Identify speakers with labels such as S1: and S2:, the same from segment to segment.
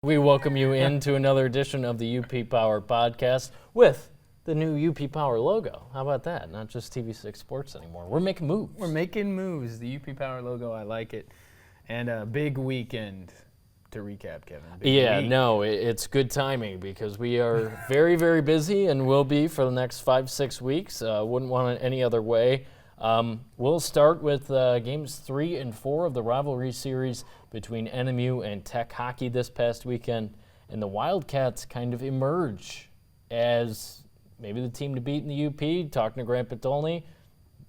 S1: We welcome you into another edition of the UP Power podcast with the new UP Power logo. How about that? Not just TV6 Sports anymore. We're making moves.
S2: We're making moves. The UP Power logo, I like it. And a big weekend to recap, Kevin.
S1: It's good timing because we are very, very busy and will be for the next 5-6 weeks. Wouldn't want it any other way. We'll start with games 3 and 4 of the rivalry series between NMU and Tech Hockey this past weekend, and the Wildcats kind of emerge as maybe the team to beat in the UP. Talking to Grant Patolny,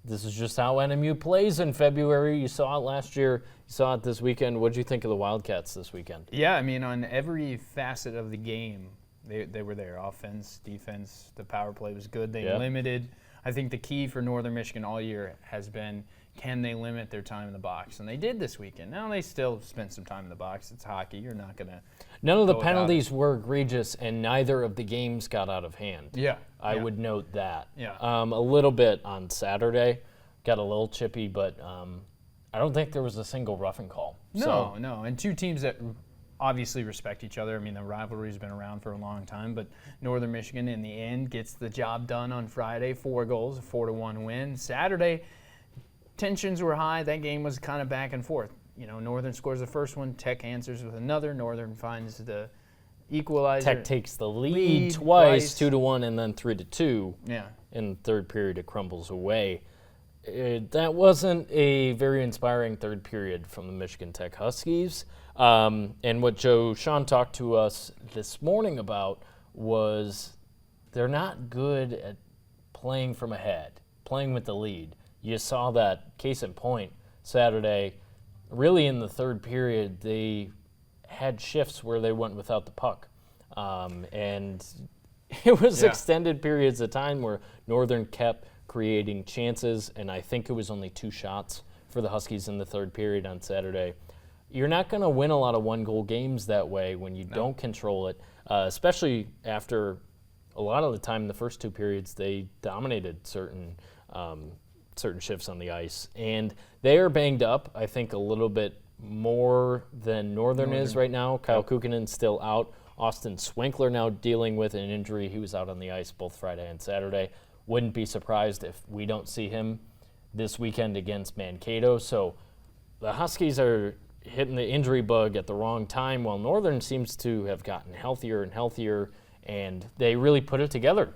S1: this is just how NMU plays in February. You saw it last year. You saw it this weekend. What did you think of the Wildcats this weekend?
S2: Yeah, I mean, on every facet of the game, they were there. Offense, defense, the power play was good. They limited. I think the key for Northern Michigan all year has been, can they limit their time in the box? And they did this weekend. Now they still spent some time in the box. It's hockey. You're not going to.
S1: None of the penalties were egregious, and neither of the games got out of hand.
S2: Yeah.
S1: I would note that.
S2: Yeah.
S1: A little bit on Saturday. Got a little chippy, but I don't think there was a single roughing call.
S2: No. And two teams that obviously respect each other. I mean, the rivalry's been around for a long time, but Northern Michigan in the end gets the job done on Friday. 4 goals, a 4-1 win. Saturday, tensions were high. That game was kind of back and forth. You know, Northern scores the first one, Tech answers with another. Northern finds the equalizer.
S1: Tech takes the lead twice, 2-1 and then 3-2.
S2: Yeah. In
S1: the third period, it crumbles away. That wasn't a very inspiring third period from the Michigan Tech Huskies. And what Joe Sean talked to us this morning about was they're not good at playing from ahead, playing with the lead. You saw that case in point Saturday. Really in the third period, they had shifts where they went without the puck. And it was extended periods of time where Northern kept creating chances, and I think it was only 2 shots for the Huskies in the third period on Saturday. You're not going to win a lot of one-goal games that way when you don't control it, especially after a lot of the time in the first 2 periods they dominated certain shifts on the ice. And they are banged up, I think, a little bit more than Northern is right now. Kyle Kukinen's still out. Austin Swinkler now dealing with an injury. He was out on the ice both Friday and Saturday. Wouldn't be surprised if we don't see him this weekend against Mankato. So the Huskies are hitting the injury bug at the wrong time, while Northern seems to have gotten healthier and healthier, and they really put it together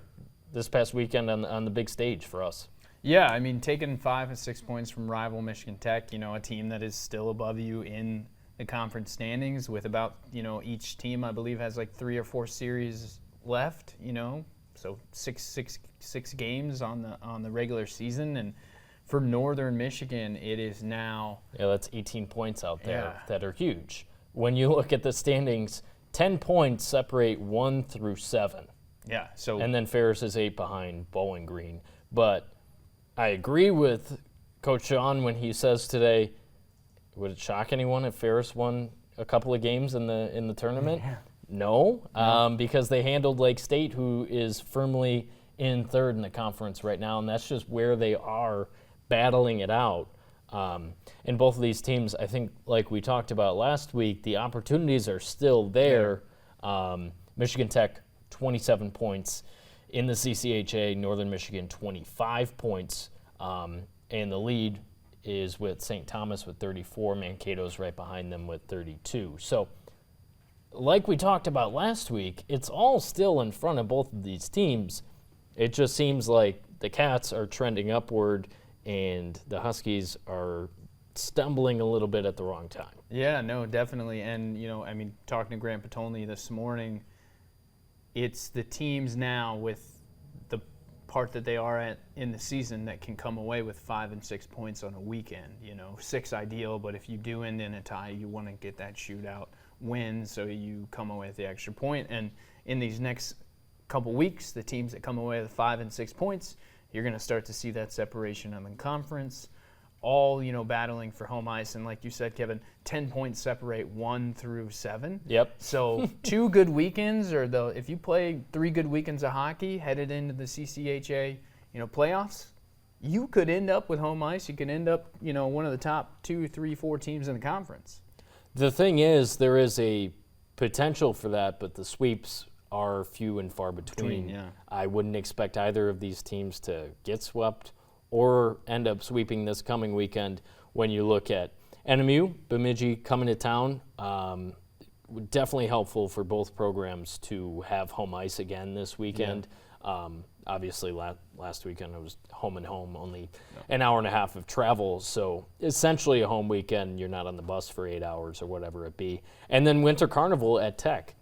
S1: this past weekend on the big stage for us.
S2: Yeah, I mean, taking 5 and 6 points from rival Michigan Tech, you know, a team that is still above you in the conference standings with about, you know, each team I believe has like 3 or 4 series left, you know. So six games on the regular season, and for Northern Michigan, it is now.
S1: Yeah, that's 18 points out there that are huge. When you look at the standings, 10 points separate 1 through 7.
S2: Yeah. So
S1: and then Ferris is 8 behind Bowling Green. But I agree with Coach Sean when he says today, would it shock anyone if Ferris won a couple of games in the tournament?
S2: Yeah.
S1: No, because they handled Lake State, who is firmly in third in the conference right now, and that's just where they are battling it out. And both of these teams, I think, like we talked about last week, the opportunities are still there. Michigan Tech, 27 points in the CCHA, Northern Michigan, 25 points, and the lead is with St. Thomas with 34. Mankato's right behind them with 32. So, like we talked about last week, it's all still in front of both of these teams. It just seems like the Cats are trending upward and the Huskies are stumbling a little bit at the wrong time.
S2: Yeah, no, definitely. And, you know, I mean, talking to Grant Patolny this morning, it's the teams now with the part that they are at in the season that can come away with 5 and 6 points on a weekend. You know, 6 ideal, but if you do end in a tie, you want to get that shootout win so you come away with the extra point. And in these next couple weeks, the teams that come away with 5 and 6 points, you're going to start to see that separation in the conference, all, you know, battling for home ice. And like you said, Kevin, 10 points separate 1 through 7.
S1: Yep.
S2: So 2 good weekends, or if you play 3 good weekends of hockey headed into the CCHA, you know, playoffs, you could end up with home ice. You could end up, you know, one of the top 2, 3, 4 teams in the conference.
S1: The thing is, there is a potential for that, but the sweeps are few and far between.
S2: Yeah.
S1: I wouldn't expect either of these teams to get swept or end up sweeping this coming weekend. When you look at NMU, Bemidji coming to town, definitely helpful for both programs to have home ice again this weekend. Yeah. Obviously, last weekend it was home and home, only an hour and a half of travel. So essentially a home weekend. You're not on the bus for 8 hours or whatever it be. And then Winter Carnival at Tech.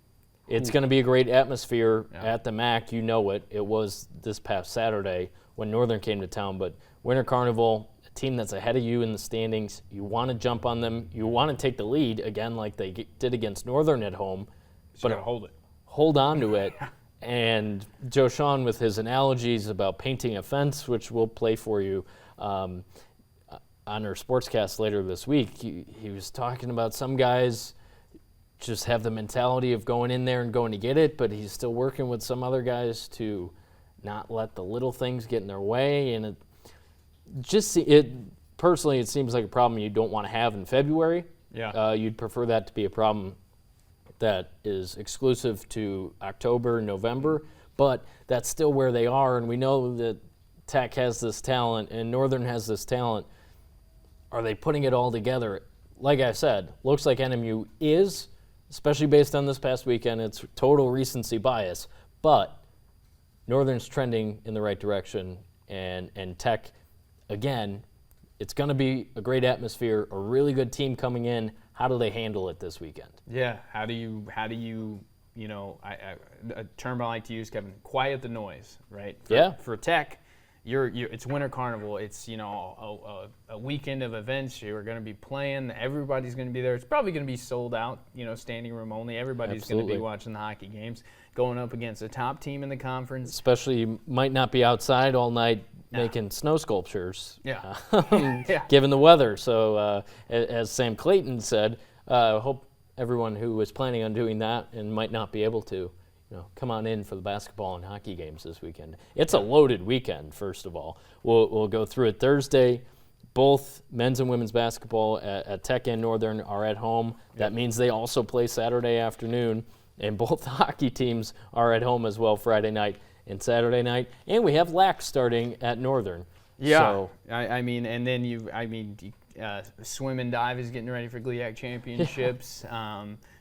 S1: It's going to be a great atmosphere at the MAC. You know it. It was this past Saturday when Northern came to town. But Winter Carnival, a team that's ahead of you in the standings, you want to jump on them. You want to take the lead, again, like they did against Northern at home.
S2: But hold it.
S1: Hold on to it. And Joe Sean, with his analogies about painting a fence, which we'll play for you on our sportscast later this week, he was talking about some guys just have the mentality of going in there and going to get it, but he's still working with some other guys to not let the little things get in their way. And personally, it seems like a problem you don't want to have in February.
S2: Yeah.
S1: You'd prefer that to be a problem that is exclusive to October, November, but that's still where they are, and we know that Tech has this talent and Northern has this talent. Are they putting it all together? Like I said, looks like NMU is, especially based on this past weekend. It's total recency bias, but Northern's trending in the right direction, and Tech, again, it's going to be a great atmosphere, a really good team coming in. How do they handle it this weekend?
S2: Yeah, how do you a term I like to use, Kevin, quiet the noise, right? For Tech, it's Winter Carnival. It's, a weekend of events. You're going to be playing. Everybody's going to be there. It's probably going to be sold out, standing room only. Everybody's going to be watching the hockey games, going up against a top team in the conference.
S1: Especially, you might not be outside all night making snow sculptures, given the weather. So, as Sam Clayton said, hope everyone who was planning on doing that and might not be able to, come on in for the basketball and hockey games this weekend. It's a loaded weekend, first of all. We'll go through it Thursday. Both men's and women's basketball at Tech and Northern are at home. That means they also play Saturday afternoon, and both hockey teams are at home as well Friday night and Saturday night. And we have LAC starting at Northern.
S2: Yeah,
S1: so,
S2: and then swim and dive is getting ready for GLIAC championships.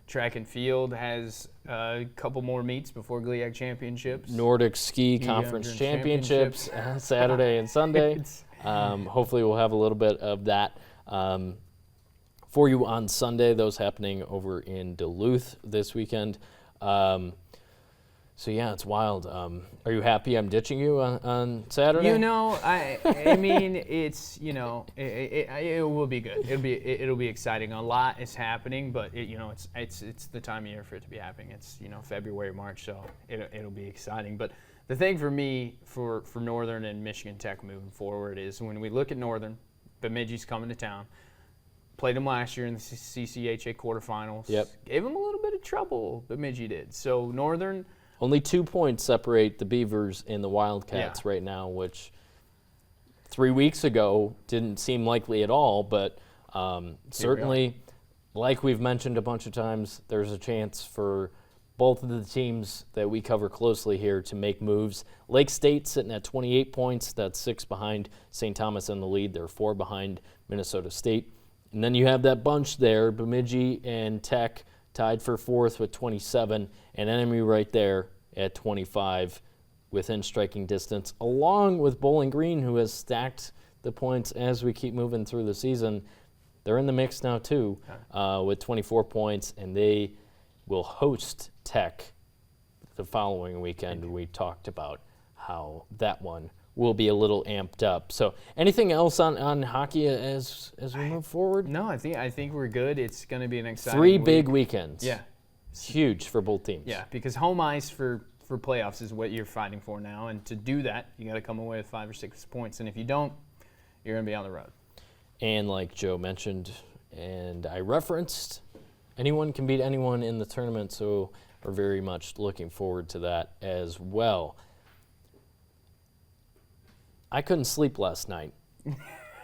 S2: Track and field has a couple more meets before GLIAC championships.
S1: Nordic Ski Conference championships Saturday and Sunday. Hopefully we'll have a little bit of that for you on Sunday. Those happening over in Duluth this weekend. So, yeah, it's wild. Are you happy I'm ditching you on Saturday?
S2: I mean, it's, it will be good. It'll be exciting. A lot is happening, but it's the time of year for it to be happening. It's, February, March, so it'll be exciting. But the thing for me, for Northern and Michigan Tech moving forward, is when we look at Northern, Bemidji's coming to town. Played them last year in the CCHA quarterfinals.
S1: Yep.
S2: Gave them a little bit of trouble, Bemidji did. So Northern...
S1: Only 2 points separate the Beavers and the Wildcats right now, which 3 weeks ago didn't seem likely at all. But certainly, like we've mentioned a bunch of times, there's a chance for both of the teams that we cover closely here to make moves. Lake State sitting at 28 points. That's 6 behind St. Thomas in the lead. They're 4 behind Minnesota State. And then you have that bunch there, Bemidji and Tech, tied for 4th with 27, and NMU right there at 25 within striking distance, along with Bowling Green, who has stacked the points as we keep moving through the season. They're in the mix now, too, with 24 points, and they will host Tech the following weekend. We talked about how that one will be a little amped up. So anything else on hockey as we move forward?
S2: No, I think we're good. It's going to be an exciting
S1: 3 big weekends.
S2: Yeah.
S1: It's huge for both teams.
S2: Yeah, because home ice for playoffs is what you're fighting for now, and to do that, you got to come away with 5 or 6 points, and if you don't, you're going to be on the road.
S1: And like Joe mentioned, and I referenced, anyone can beat anyone in the tournament, so we're very much looking forward to that as well. I couldn't sleep last night.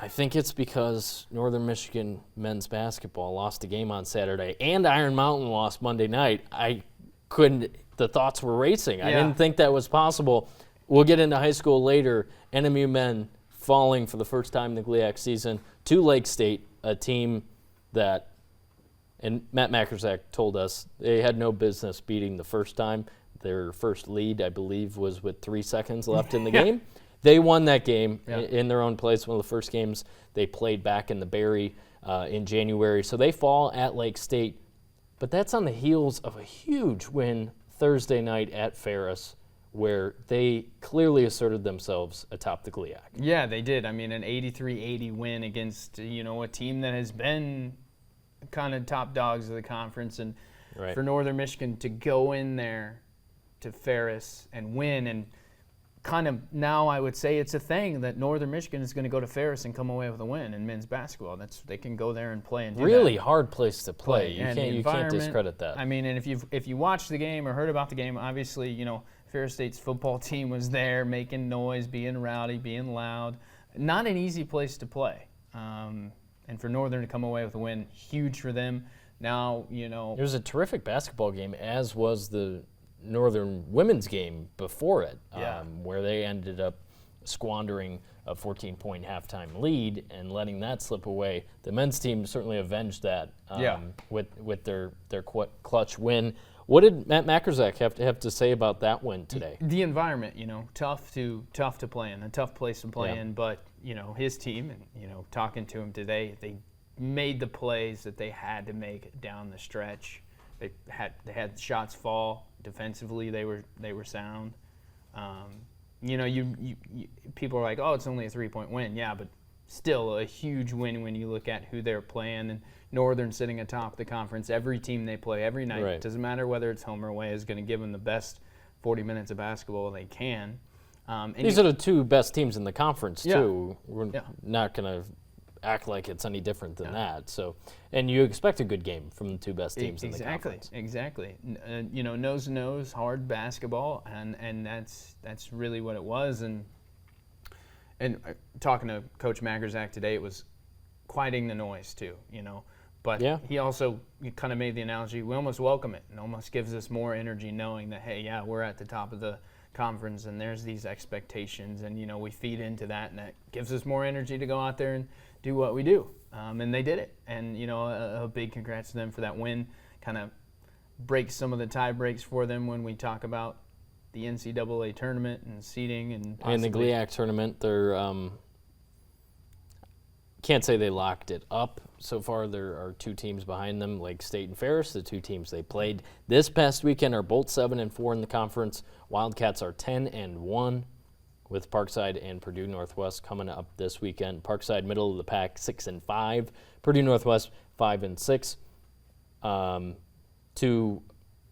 S1: I think it's because Northern Michigan men's basketball lost a game on Saturday and Iron Mountain lost Monday night. The thoughts were racing. I didn't think that was possible. We'll get into high school later. NMU men falling for the first time in the GLIAC season to Lake State, a team that, and Matt Mackersack told us, they had no business beating the first time. Their first lead, I believe, was with 3 seconds left in the game. They won that game in their own place, one of the first games they played back in the Berry in January. So they fall at Lake State. But that's on the heels of a huge win Thursday night at Ferris, where they clearly asserted themselves atop the GLIAC.
S2: Yeah, they did. I mean, an 83-80 win against, a team that has been kind of top dogs of the conference. And for Northern Michigan to go in there to Ferris and win, and kind of now I would say it's a thing that Northern Michigan is going to go to Ferris and come away with a win in men's basketball. They can go there and play and do
S1: really
S2: that.
S1: Hard place to play. You can't discredit that.
S2: I mean, and if you watched the game or heard about the game, obviously, Ferris State's football team was there making noise, being rowdy, being loud. Not an easy place to play. And for Northern to come away with a win, huge for them. Now,
S1: It was a terrific basketball game, as was the Northern women's game before it, where they ended up squandering a 14-point halftime lead and letting that slip away. The men's team certainly avenged that with their clutch win. What did Matt Mackersack have to say about that win today?
S2: The environment, tough to play in, a tough place to play in, but his team, and talking to him today, they made the plays that they had to make down the stretch. They had shots fall. Defensively, they were sound. People are like, oh, it's only a 3-point win. Yeah, but still a huge win when you look at who they're playing. And Northern sitting atop the conference. Every team they play every night, it doesn't matter whether it's home or away, is going to give them the best 40 minutes of basketball they can.
S1: These are the two best teams in the conference, too. We're not going to act like it's any different than that. So, and you expect a good game from the two best teams in the conference.
S2: Exactly. Nose to nose, hard basketball, and that's really what it was. And talking to Coach Mackersack today, it was quieting the noise too. But he also kind of made the analogy, we almost welcome it, and almost gives us more energy knowing that, hey, we're at the top of the conference and there's these expectations, and we feed into that, and that gives us more energy to go out there and do what we do. And they did it. And a big congrats to them for that win. Kind of breaks some of the tie breaks for them when we talk about the NCAA tournament and seeding and
S1: the GLIAC tournament. They're can't say they locked it up so far. There are two teams behind them, Lake State and Ferris. The two teams they played this past weekend are both 7-4 in the conference. Wildcats are 10-1, with Parkside and Purdue Northwest coming up this weekend. Parkside, middle of the pack, 6-5. Purdue Northwest, 5-6. Two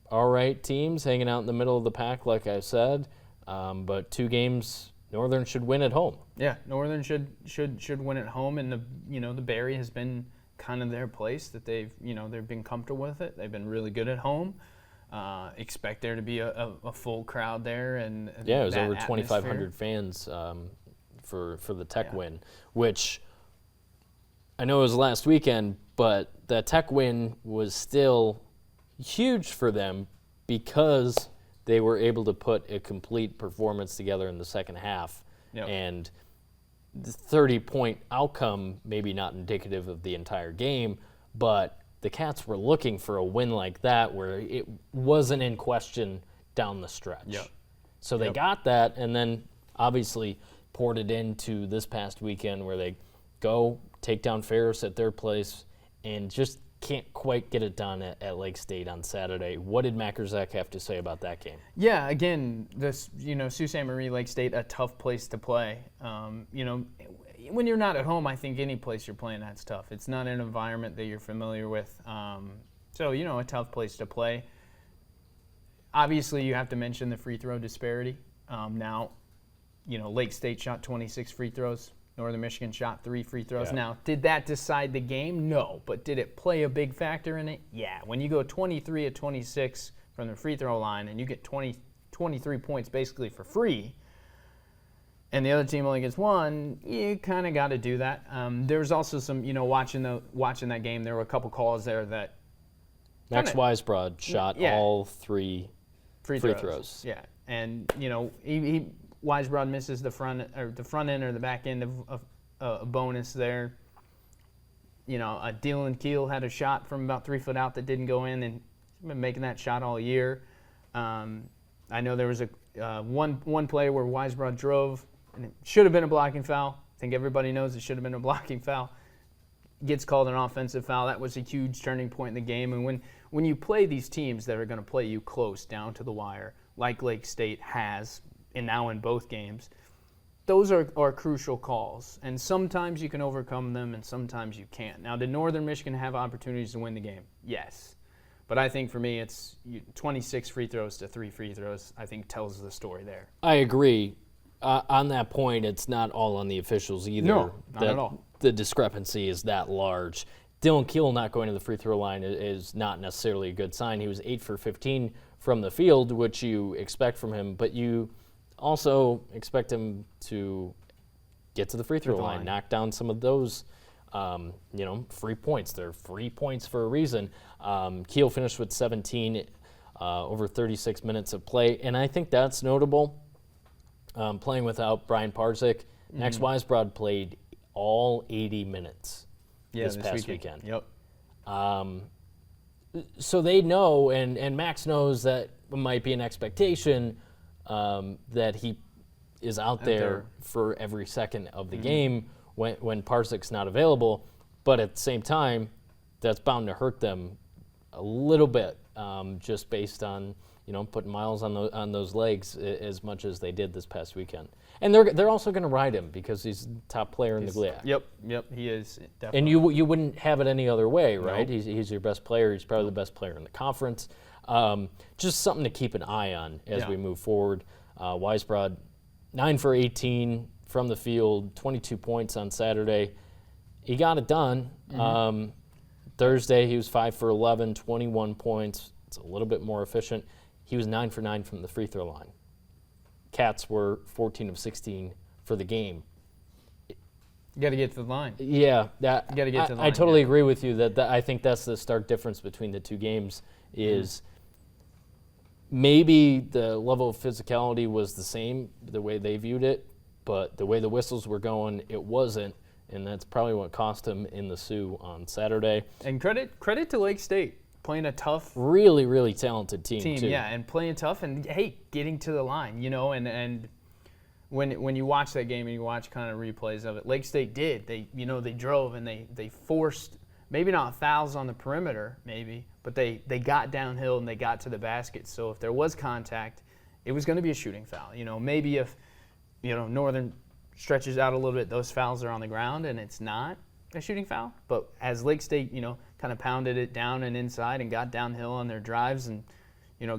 S1: all right teams hanging out in the middle of the pack, like I said. But two games Northern should win at home.
S2: Yeah, Northern should win at home, and the Berry has been kind of their place that they've been comfortable with it. They've been really good at home. Expect there to be a full crowd there, and
S1: it was over 2,500 fans for the Tech win, which I know it was last weekend, but the Tech win was still huge for them because they were able to put a complete performance together in the second half, and the 30-point outcome maybe not indicative of the entire game, but the Cats were looking for a win like that where it wasn't in question down the stretch. So they got that, and then obviously poured it into this past weekend where they go take down Ferris at their place and just can't quite get it done at Lake State on Saturday. What did Mackersack have to say about that game?
S2: Yeah, again, this Sault Ste. Marie, Lake State, a tough place to play. When you're not at home, I think any place you're playing that's tough. It's not an environment that you're familiar with. So a tough place to play. Obviously, you have to mention the free throw disparity. Now, Lake State shot 26 free throws. Northern Michigan shot 3 free throws. Now, did that decide the game? No. But did it play a big factor in it? Yeah. When you go 23 of 26 from the free throw line and you get 23 points basically for free, and the other team only gets one, you kind of got to do that. There was also some, watching that game, there were a couple calls there that
S1: Max Weisbrod shot all 3 free throws.
S2: Yeah, and Weisbrod misses the front end or the back end of a bonus there. Dylan Keel had a shot from about 3 foot out that didn't go in, and he's been making that shot all year. I know there was a one play where Weisbrod drove, and it should have been a blocking foul. I think everybody knows it should have been a blocking foul. Gets called an offensive foul. That was a huge turning point in the game. And when you play these teams that are going to play you close down to the wire, like Lake State has, and now in both games, those are crucial calls. And sometimes you can overcome them, and sometimes you can't. Now, did Northern Michigan have opportunities to win the game? Yes. But I think for me, it's 26 free throws to 3 free throws, I think tells the story there.
S1: I agree. On that point, it's not all on the officials either.
S2: No, not at all.
S1: The discrepancy is that large. Dylan Keel not going to the free throw line is not necessarily a good sign. He was 8 for 15 from the field, which you expect from him, but you also expect him to get to the free throw line, knock down some of those free points. They're free points for a reason. Keel finished with 17 over 36 minutes of play, and I think that's notable. Playing without Brian Parzik. Max Weisbrod played all 80 minutes this past weekend.
S2: Yep.
S1: So they know, and Max knows that it might be an expectation that he is out there for every second of the game when Parzik's not available. But at the same time, that's bound to hurt them a little bit, just based on putting miles on those legs as much as they did this past weekend. And they're also going to ride him because he's the top player in the GLIAC.
S2: Yep, he is definitely.
S1: And you wouldn't have it any other way, right? Nope. He's your best player. He's probably the best player in the conference. Just something to keep an eye on as we move forward. Weisbrod, 9 for 18 from the field, 22 points on Saturday. He got it done. Thursday, he was 5 for 11, 21 points. It's a little bit more efficient. He was 9 for 9 from the free throw line. Cats were 14 of 16 for the game.
S2: You got to get to the line.
S1: Yeah,
S2: you got to get to the line.
S1: I totally agree with you that I think that's the stark difference between the two games is maybe the level of physicality was the same, the way they viewed it, but the way the whistles were going, it wasn't, and that's probably what cost them in the Sioux on Saturday.
S2: And credit to Lake State. Playing a tough,
S1: really, really talented team too.
S2: Yeah, and playing tough, and hey, getting to the line, and when you watch that game and you watch kind of replays of it, Lake State did. They drove and they forced maybe not fouls on the perimeter, but they got downhill and they got to the basket. So if there was contact, it was going to be a shooting foul. Maybe if Northern stretches out a little bit, those fouls are on the ground and it's not a shooting foul. But as Lake State, kind of pounded it down and inside and got downhill on their drives and,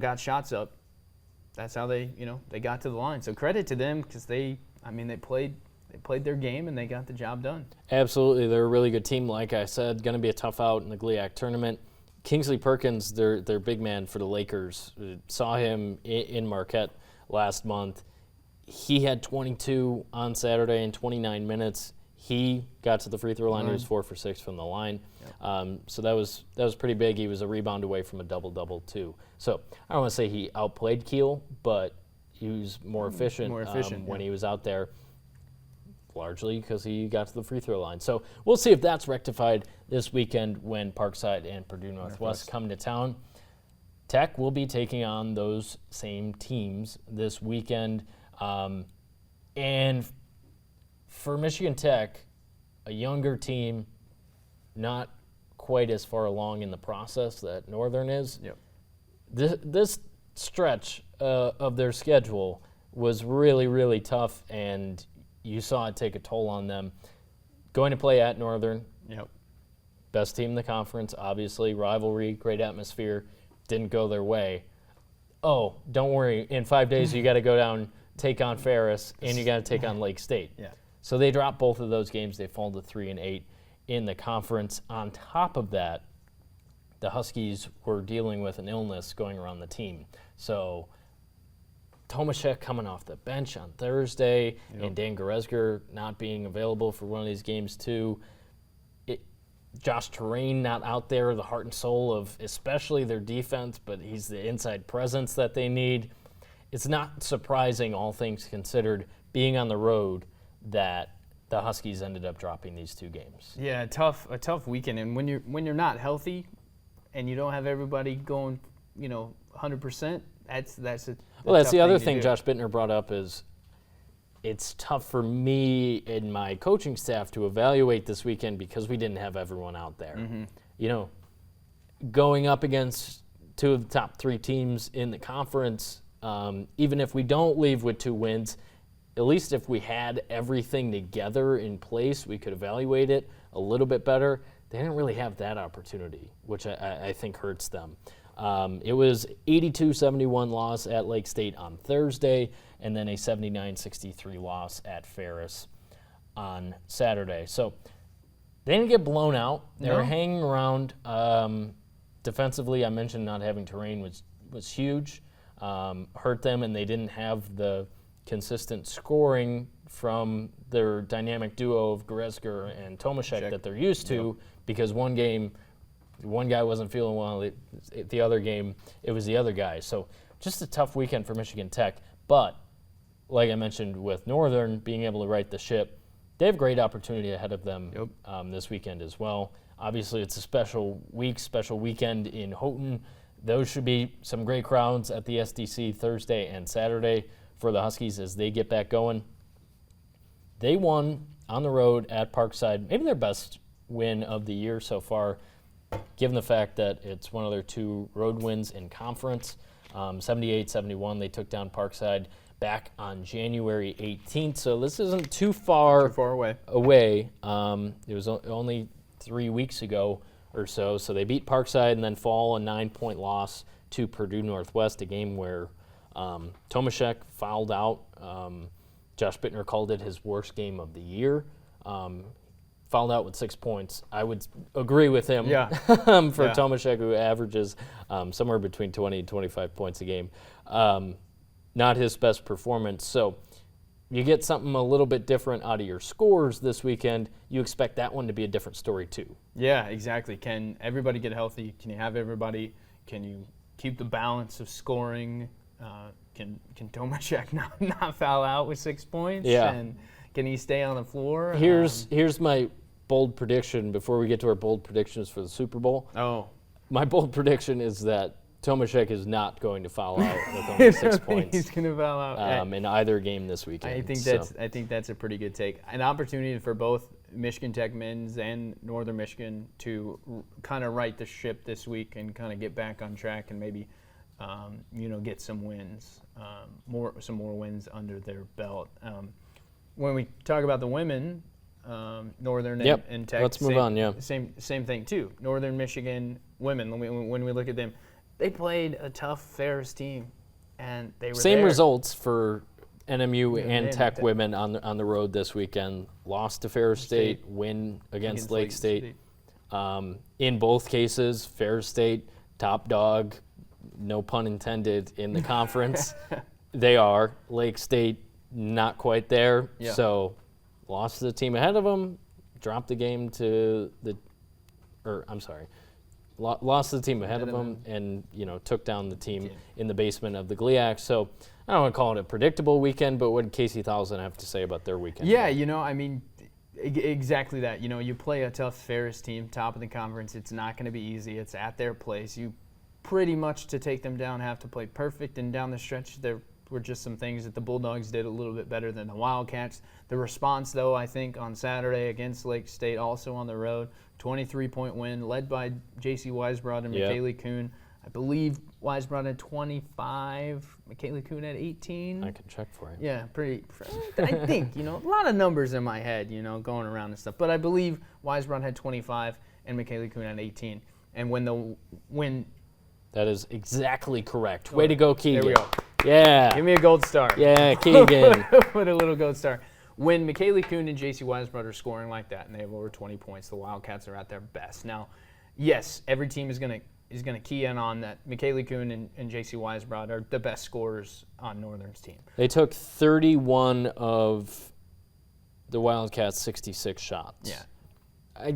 S2: got shots up, that's how they got to the line. So credit to them because they played their game and they got the job done. Absolutely.
S1: They're a really good team, like I said. Going to be a tough out in the GLIAC tournament. Kingsley Perkins, their big man for the Lakers, saw him in Marquette last month. He had 22 on Saturday in 29 minutes. He got to the free throw line. He was 4 for 6 from the line. So that was pretty big. He was a rebound away from a double-double, too. So I don't want to say he outplayed Keel, but he was more efficient when he was out there, largely because he got to the free throw line. So we'll see if that's rectified this weekend when Parkside and Purdue Northwest come to town. Tech will be taking on those same teams this weekend. And for Michigan Tech, a younger team, not quite as far along in the process that Northern is.
S2: Yep.
S1: This stretch of their schedule was really, really tough, and you saw it take a toll on them. Going to play at Northern.
S2: Yep.
S1: Best team in the conference, obviously. Rivalry, great atmosphere. Didn't go their way. Oh, don't worry. In 5 days, you got to go down, take on Ferris, and you got to take on Lake State.
S2: Yeah.
S1: So they dropped both of those games. They fall to 3-8 in the conference. On top of that, the Huskies were dealing with an illness going around the team. So Tomaszek coming off the bench on Thursday, and Dan Goretzka not being available for one of these games too. Josh Terrain not out there, the heart and soul of especially their defense, but he's the inside presence that they need. It's not surprising, all things considered, being on the road, that the Huskies ended up dropping these 2 games.
S2: Yeah, a tough weekend, and when you're not healthy, and you don't have everybody going, 100%. That's
S1: the other thing Josh Bittner brought up is it's tough for me and my coaching staff to evaluate this weekend because we didn't have everyone out there. Mm-hmm. Going up against 2 of the top 3 teams in the conference, even if we don't leave with 2 wins, at least if we had everything together in place, we could evaluate it a little bit better. They didn't really have that opportunity, which I think hurts them. It was 82-71 loss at Lake State on Thursday, and then a 79-63 loss at Ferris on Saturday. So they didn't get blown out. They were hanging around. Defensively, I mentioned not having Terrain was huge, hurt them, and they didn't have the consistent scoring from their dynamic duo of Goretzka and Tomaszek that they're used to, because one game one guy wasn't feeling well, the other game it was the other guy. So just a tough weekend for Michigan Tech. But like I mentioned with Northern being able to right the ship, they have great opportunity ahead of them this weekend as well. Obviously, it's a special week, special weekend in Houghton. Those should be some great crowds at the SDC Thursday and Saturday for the Huskies as they get back going. They won on the road at Parkside, maybe their best win of the year so far, given the fact that it's one of their 2 road wins in conference. 78-71, they took down Parkside back on January 18th, so this isn't too far away. It was only 3 weeks ago or so they beat Parkside and then fall a 9-point loss to Purdue Northwest, a game where Tomaszek fouled out. Josh Bittner called it his worst game of the year. Fouled out with 6 points. I would agree with him for Tomaszek, who averages somewhere between 20 and 25 points a game. Not his best performance. So you get something a little bit different out of your scores this weekend. You expect that one to be a different story too. Yeah,
S2: exactly. Can everybody get healthy? Can you have everybody? Can you keep the balance of scoring? Can Tomaszek not foul out with 6 points?
S1: Yeah.
S2: And can he stay on the floor?
S1: Here's my bold prediction before we get to our bold predictions for the Super Bowl. My bold prediction is that Tomaszek is not going to foul out with only 6 points.
S2: He's going to foul out
S1: in either game this weekend.
S2: I think that's a pretty good take. An opportunity for both Michigan Tech men's and Northern Michigan to kind of right the ship this week and kind of get back on track and maybe get some wins, some more wins under their belt. When we talk about the women, Northern and Tech,
S1: let's move on.
S2: Same thing too. Northern Michigan women. When we look at them, they played a tough Ferris team, and they were
S1: same results for NMU and Tech women on the road this weekend. Lost to Ferris State, win against Lake State. In both cases, Ferris State top dog, no pun intended, in the conference. They are. Lake State not quite there. So lost to the team ahead of them, dropped the game to lost to the team ahead of them, and took down the team in the basement of the GLIAC. So I don't want to call it a predictable weekend, but what did Casey Thousand have to say about their weekend?
S2: Yeah, exactly that. You play a tough Ferris team, top of the conference. It's not going to be easy. It's at their place. You pretty much, to take them down, have to play perfect, and down the stretch there were just some things that the Bulldogs did a little bit better than the Wildcats. The response, though, I think on Saturday against Lake State, also on the road, 23-point win, led by J.C. Weisbrod and McKaylee Kuhn. I believe Weisbrod had 25, McKaylee Kuhn had 18.
S1: I can check for you.
S2: Yeah, I think, a lot of numbers in my head, going around and stuff. But I believe Weisbrod had 25 and McKaylee Kuhn had 18. And when
S1: that is exactly correct. Way to go, Keegan.
S2: There we go.
S1: Yeah.
S2: Give me a gold star.
S1: Yeah, Keegan.
S2: Put a little gold star. When McKaylee Kuhn and J.C. Weisbrod are scoring like that and they have over 20 points, the Wildcats are at their best. Now, yes, every team is going to is going to key in on that McKaylee Kuhn and J.C. Weisbrod are the best scorers on Northern's team.
S1: They took 31 of the Wildcats' 66 shots.
S2: Yeah.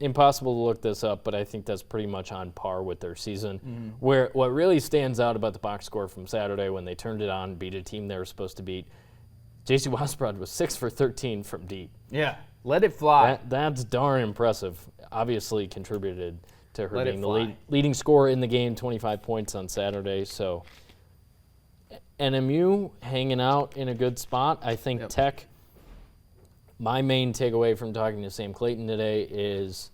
S1: Impossible to look this up, but I think that's pretty much on par with their season. Where what really stands out about the box score from Saturday when they turned it on, beat a team they were supposed to beat, J.C. Weisbrod was 6 for 13 from deep.
S2: Yeah, let it fly.
S1: That's darn impressive. Obviously contributed to her
S2: Let
S1: being
S2: it
S1: the
S2: fly.
S1: leading scorer in the game, 25 points on Saturday. So NMU hanging out in a good spot. I think
S2: Yep.
S1: Tech, my main takeaway from talking to Sam Clayton today is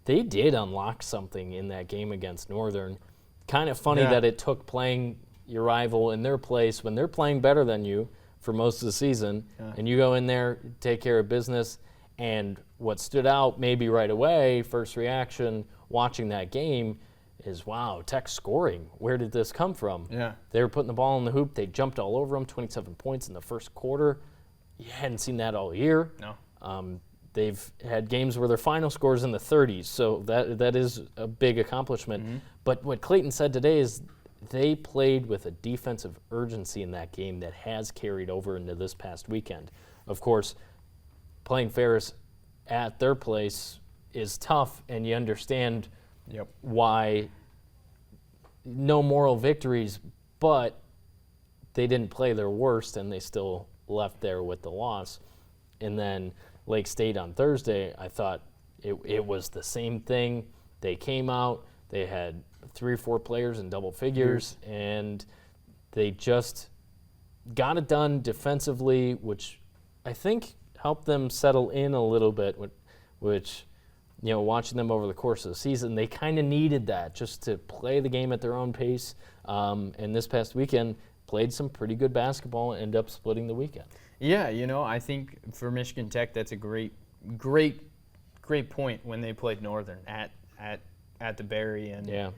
S1: they did unlock something in that game against Northern. Kind of funny
S2: Yeah.
S1: that it took playing your rival in their place when they're playing better than you for most of the season, and you go in there, take care of business. And what stood out maybe right away, first reaction watching that game, is, wow, Tech scoring. Where did this come from?
S2: Yeah.
S1: They were putting the ball in the hoop. They jumped all over them, 27 points in the first quarter. You hadn't seen that all year.
S2: No.
S1: They've had games where their final score is in the 30s, so that is a big accomplishment. But what Clayton said today is they played with a defensive urgency in that game that has carried over into this past weekend. Of course, playing Ferris at their place is tough, and you understand why no moral victories, but they didn't play their worst, and they still left there with the loss. And then Lake State on Thursday, I thought it was the same thing. They came out, they had 3 or 4 players in double figures, and they just got it done defensively, which I think helped them settle in a little bit, which, you know, watching them over the course of the season, they kind of needed that just to play the game at their own pace. And this past weekend, played some pretty good basketball and ended up splitting the weekend.
S2: Yeah, you know, I think for Michigan Tech, that's a great point when they played Northern at the Berry. And
S1: Yeah.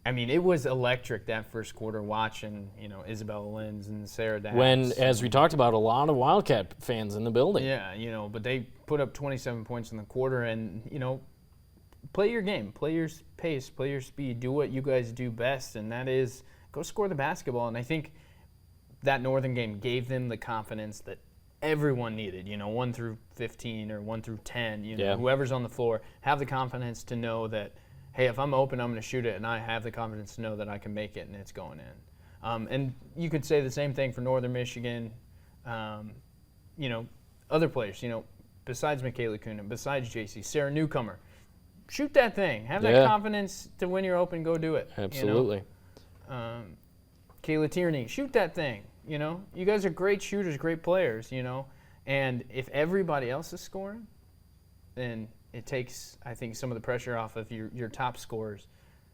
S2: I mean, it was electric that first quarter watching, you know, Isabella Linz and Sarah Dax.
S1: When, as we talked about, a lot of Wildcat fans in the building.
S2: Yeah, you know, but they put up 27 points in the quarter, and, you know, play your game, play your pace, play your speed, do what you guys do best, and that is go score the basketball. And I think that Northern game gave them the confidence that everyone needed, you know, 1 through 15 or 1 through 10, you know, whoever's on the floor, have the confidence to know that, hey, if I'm open, I'm going to shoot it, and I have the confidence to know that I can make it and it's going in. And you could say the same thing for Northern Michigan, you know, other players, you know, besides Michaela Kuhn, besides JC, Sarah Newcomer. Shoot that thing. Have that confidence to when you're open, go do it.
S1: Absolutely.
S2: You know? Kayla Tierney, shoot that thing. You know, you guys are great shooters, great players, you know. And if everybody else is scoring, then it takes, I think, some of the pressure off of your top scorers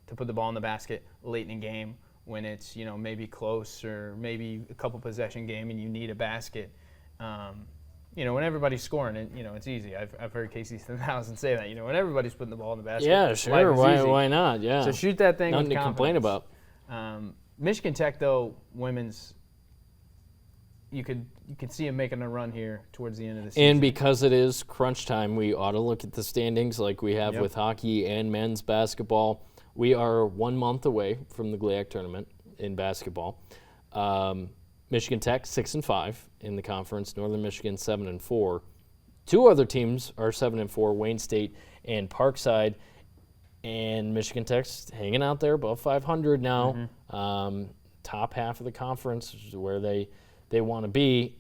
S2: to put the ball in the basket late in the game when it's, you know, maybe close or maybe a couple possession game and you need a basket. You know, when everybody's scoring, and, you know, it's easy. I've heard Casey 1000 say that. You know, when everybody's putting the ball in the basket,
S1: Yeah, sure. Why not? Yeah.
S2: So shoot that thing
S1: Nothing
S2: with
S1: to complain
S2: confidence.
S1: about.
S2: Michigan Tech, though, women's, you could see them making a run here towards the end of the season.
S1: And because it is crunch time, we ought to look at the standings like we have with hockey and men's basketball. We are 1 month away from the GLIAC tournament in basketball. Michigan Tech 6-5 in the conference. Northern Michigan 7-4. 2 other teams are 7-4: Wayne State and Parkside. And Michigan Tech's hanging out there above 500 now. Top half of the conference, which is where they want to be.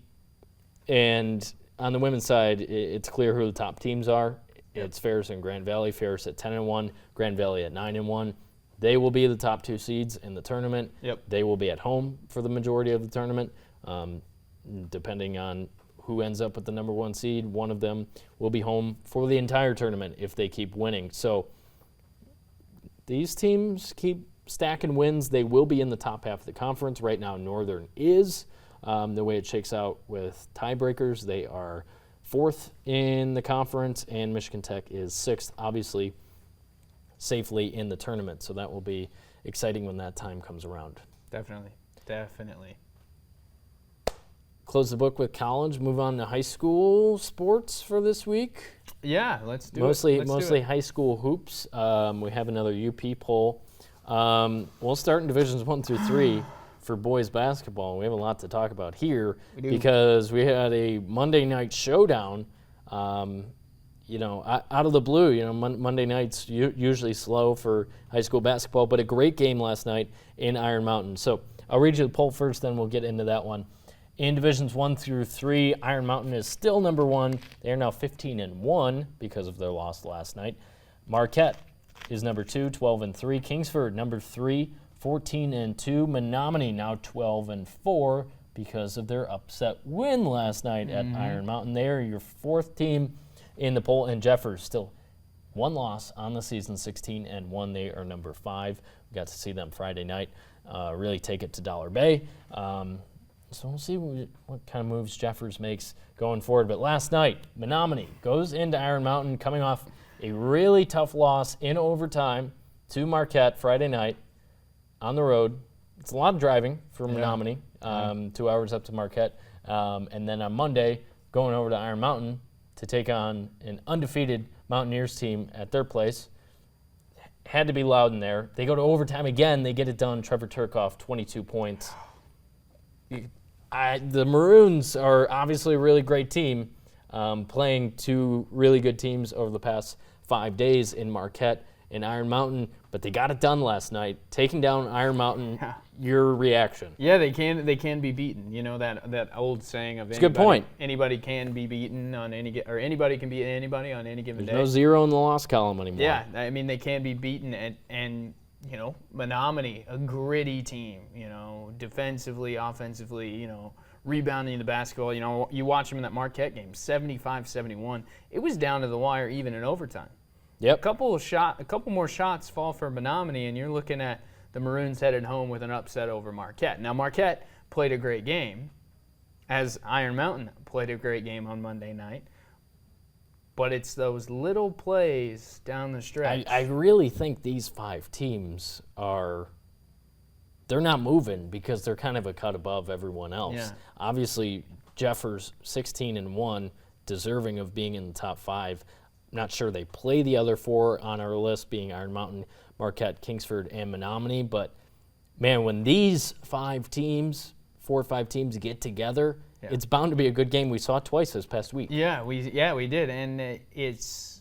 S1: And on the women's side, it's clear who the top teams are. It's Ferris and Grand Valley. Ferris at 10-1, Grand Valley at 9-1. They will be the top 2 seeds in the tournament. They will be at home for the majority of the tournament. Depending on who ends up with the number 1 seed, one of them will be home for the entire tournament if they keep winning. So these teams keep stacking wins. They will be in the top half of the conference. Right now, Northern is. The way it shakes out with tiebreakers, they are 4th in the conference, and Michigan Tech is 6th, obviously safely in the tournament. So that will be exciting when that time comes around.
S2: Definitely.
S1: close the book with college, move on to high school sports for this week.
S2: Yeah, let's do
S1: mostly,
S2: it.
S1: Mostly high school hoops. We have another UP poll. We'll start in Divisions 1 through 3 for boys basketball. We have a lot to talk about here because we had a Monday night showdown. Out of the blue. Monday nights usually slow for high school basketball, but a great game last night in Iron Mountain. So I'll read you the poll first, then we'll get into that one. In Divisions 1 through 3, Iron Mountain is still number 1. They are now 15-1 because of their loss last night. Marquette is number 2, 12-3. Kingsford, number 3, 14-2. Menominee now 12-4 because of their upset win last night at Iron Mountain. They are your 4th team in the poll, and Jeffers still 1 loss on the season, 16-1. They are number 5. We got to see them Friday night really take it to Dollar Bay. So we'll see what kind of moves Jeffers makes going forward. But last night, Menominee goes into Iron Mountain coming off a really tough loss in overtime to Marquette Friday night on the road. It's a lot of driving for Menominee, 2 hours up to Marquette. And then on Monday, going over to Iron Mountain to take on an undefeated Mountaineers team at their place. Had to be loud in there. They go to overtime again. They get it done. Trevor Turkoff, 22 points. The Maroons are obviously a really great team, playing 2 really good teams over the past 5 days in Marquette and Iron Mountain, but they got it done last night, taking down Iron Mountain. Your reaction?
S2: Yeah, they can be beaten. You know that old saying of
S1: it's a good point.
S2: Anybody can be beaten on anybody can beat anybody on any given day.
S1: There's no 0 in the loss column anymore.
S2: Yeah, I mean they can be beaten, and Menominee, a gritty team. Defensively, offensively, rebounding the basketball. You watch them in that Marquette game, 75-71. It was down to the wire, even in overtime.
S1: Yep.
S2: A couple more shots fall for Menominee, and you're looking at the Maroons headed home with an upset over Marquette. Now, Marquette played a great game, as Iron Mountain played a great game on Monday night. But it's those little plays down the stretch.
S1: I really think these 5 teams they're not moving because they're kind of a cut above everyone else.
S2: Yeah.
S1: Obviously, Jeffers, 16-1, deserving of being in the top 5. Not sure they play the other 4 on our list, being Iron Mountain, Marquette, Kingsford, and Menominee. But, man, when these 4 or 5 teams get together, it's bound to be a good game. We saw it twice this past week.
S2: Yeah, we did. And it's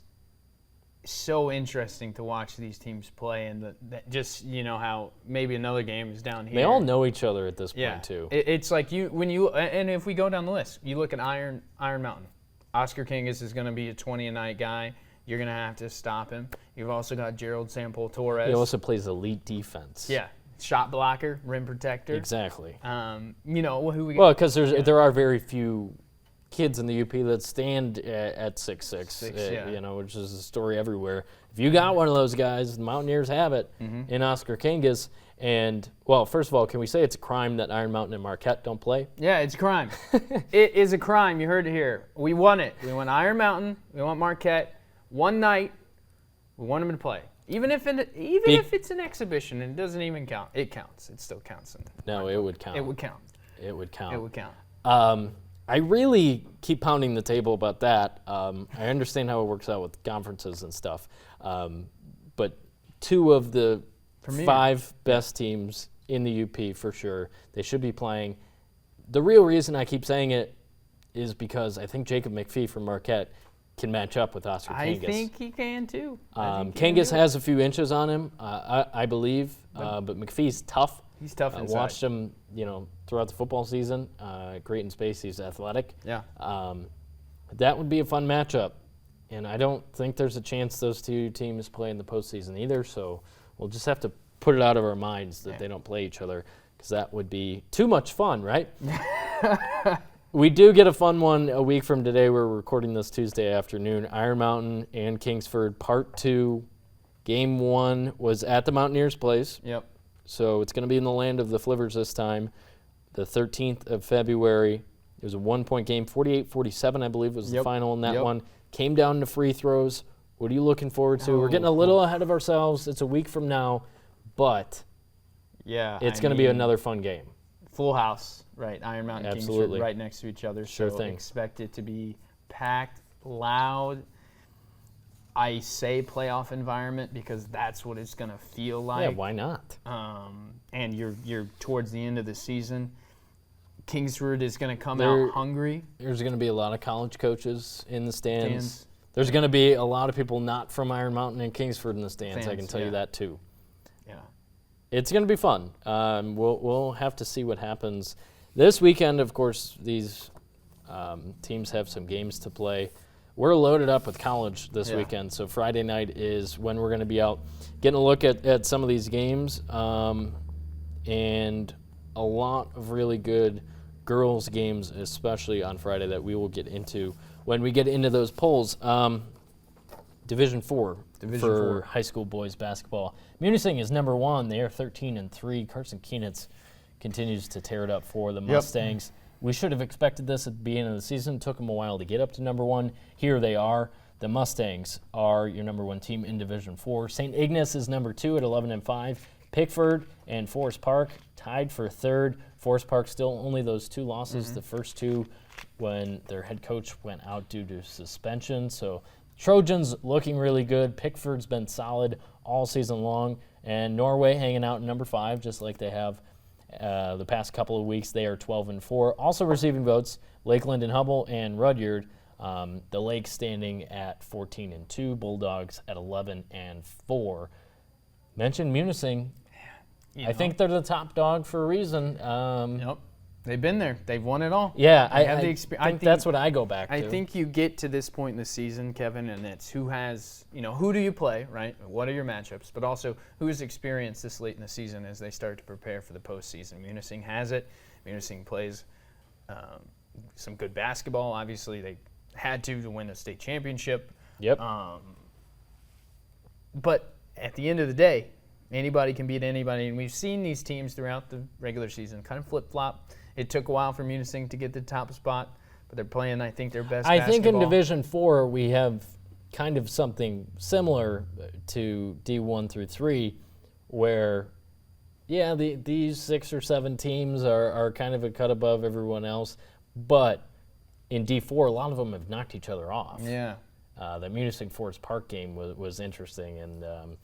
S2: so interesting to watch these teams play. And how maybe another game is down here.
S1: They all know each other at this point, too.
S2: It's like and if we go down the list, you look at Iron Mountain. Oscar Kingus is going to be a 20-a-night guy. You're going to have to stop him. You've also got Gerald Sample Torres.
S1: He also plays elite defense.
S2: Yeah. Shot blocker, rim protector.
S1: Exactly.
S2: Who we got?
S1: Well, because there are very few kids in the UP that stand at 6'6", which is a story everywhere. If you got one of those guys, the Mountaineers have it in Oscar Kingus. And, well, first of all, can we say it's a crime that Iron Mountain and Marquette don't play?
S2: Yeah, it's a crime. It is a crime. You heard it here. We won it. We won Iron Mountain. We won Marquette. One night, we want them to play. Even if it's an exhibition and it doesn't even count, it counts. It still counts.
S1: No, it would count.
S2: It would count.
S1: It would count.
S2: It would count.
S1: I really keep pounding the table about that. I understand how it works out with conferences and stuff. But 2 of the 5 best teams in the UP for sure, they should be playing. The real reason I keep saying it is because I think Jacob McPhee from Marquette can match up with Oscar Kangas.
S2: I think he can too.
S1: Kangas has a few inches on him, I believe, but McPhee's tough.
S2: He's tough inside.
S1: I watched him, throughout the football season. Great in space. He's athletic.
S2: Yeah.
S1: That would be a fun matchup, and I don't think there's a chance those 2 teams play in the postseason either. So we'll just have to put it out of our minds that they don't play each other, because that would be too much fun, right? We do get a fun one a week from today. We're recording this Tuesday afternoon. Iron Mountain and Kingsford, Part 2. Game 1 was at the Mountaineers' place.
S2: Yep.
S1: So it's going to be in the land of the Flivers this time. The 13th of February. It was a 1-point game. 48-47, I believe, was the final in that one. Came down to free throws. What are you looking forward to? We're getting a little ahead of ourselves. It's a week from now, but it's going to be another fun game.
S2: Full house, right? Iron Mountain,
S1: Absolutely.
S2: Kingsford, right next to each other.
S1: Sure
S2: so
S1: thing.
S2: Expect it to be packed, loud. I say playoff environment because that's what it's going to feel like.
S1: Yeah, why not?
S2: And you're towards the end of the season. Kingsford is going to come out hungry.
S1: There's going to be a lot of college coaches in the stands. There's going to be a lot of people not from Iron Mountain and Kingsford in the stands. I can tell you that too.
S2: Yeah,
S1: it's going to be fun. We'll have to see what happens this weekend. Of course, these teams have some games to play. We're loaded up with college this weekend, so Friday night is when we're going to be out getting a look at some of these games, and a lot of really good girls games, especially on Friday, that we will get into when we get into those polls. Division 4 for high school boys basketball. Munising is number 1. They are 13-3. Carson Keenitz continues to tear it up for the Mustangs. We should have expected this at the beginning of the season. It took them a while to get up to number 1. Here they are. The Mustangs are your number 1 team in Division 4. St. Ignace is number 2 at 11-5. Pickford and Forest Park tied for 3rd. Forest Park still only those 2 losses. The first 2 when their head coach went out due to suspension. So Trojans looking really good. Pickford's been solid all season long. And Norway hanging out in number 5 just like they have the past couple of weeks. They are 12-4. Also receiving votes, Lakeland and Hubble and Rudyard. The Lake standing at 14-2. Bulldogs at 11-4. Mentioned Munising. I think they're the top dog for a reason.
S2: Yep. They've been there. They've won it all.
S1: Yeah,
S2: I
S1: think that's what I go back to.
S2: I think you get to this point in the season, Kevin, and it's who do you play, right? What are your matchups? But also, who has experienced this late in the season as they start to prepare for the postseason? Munising has it. Munising plays some good basketball. Obviously, they had to win a state championship.
S1: Yep.
S2: But at the end of the day, anybody can beat anybody, and we've seen these teams throughout the regular season kind of flip-flop. It took a while for Munising to get the top spot, but they're playing, I think, their best basketball.
S1: I think in Division 4 we have kind of something similar to D1 through 3 where, these 6 or 7 teams are kind of a cut above everyone else, but in D4 a lot of them have knocked each other off.
S2: Yeah.
S1: The Munising Forest Park game was interesting, and,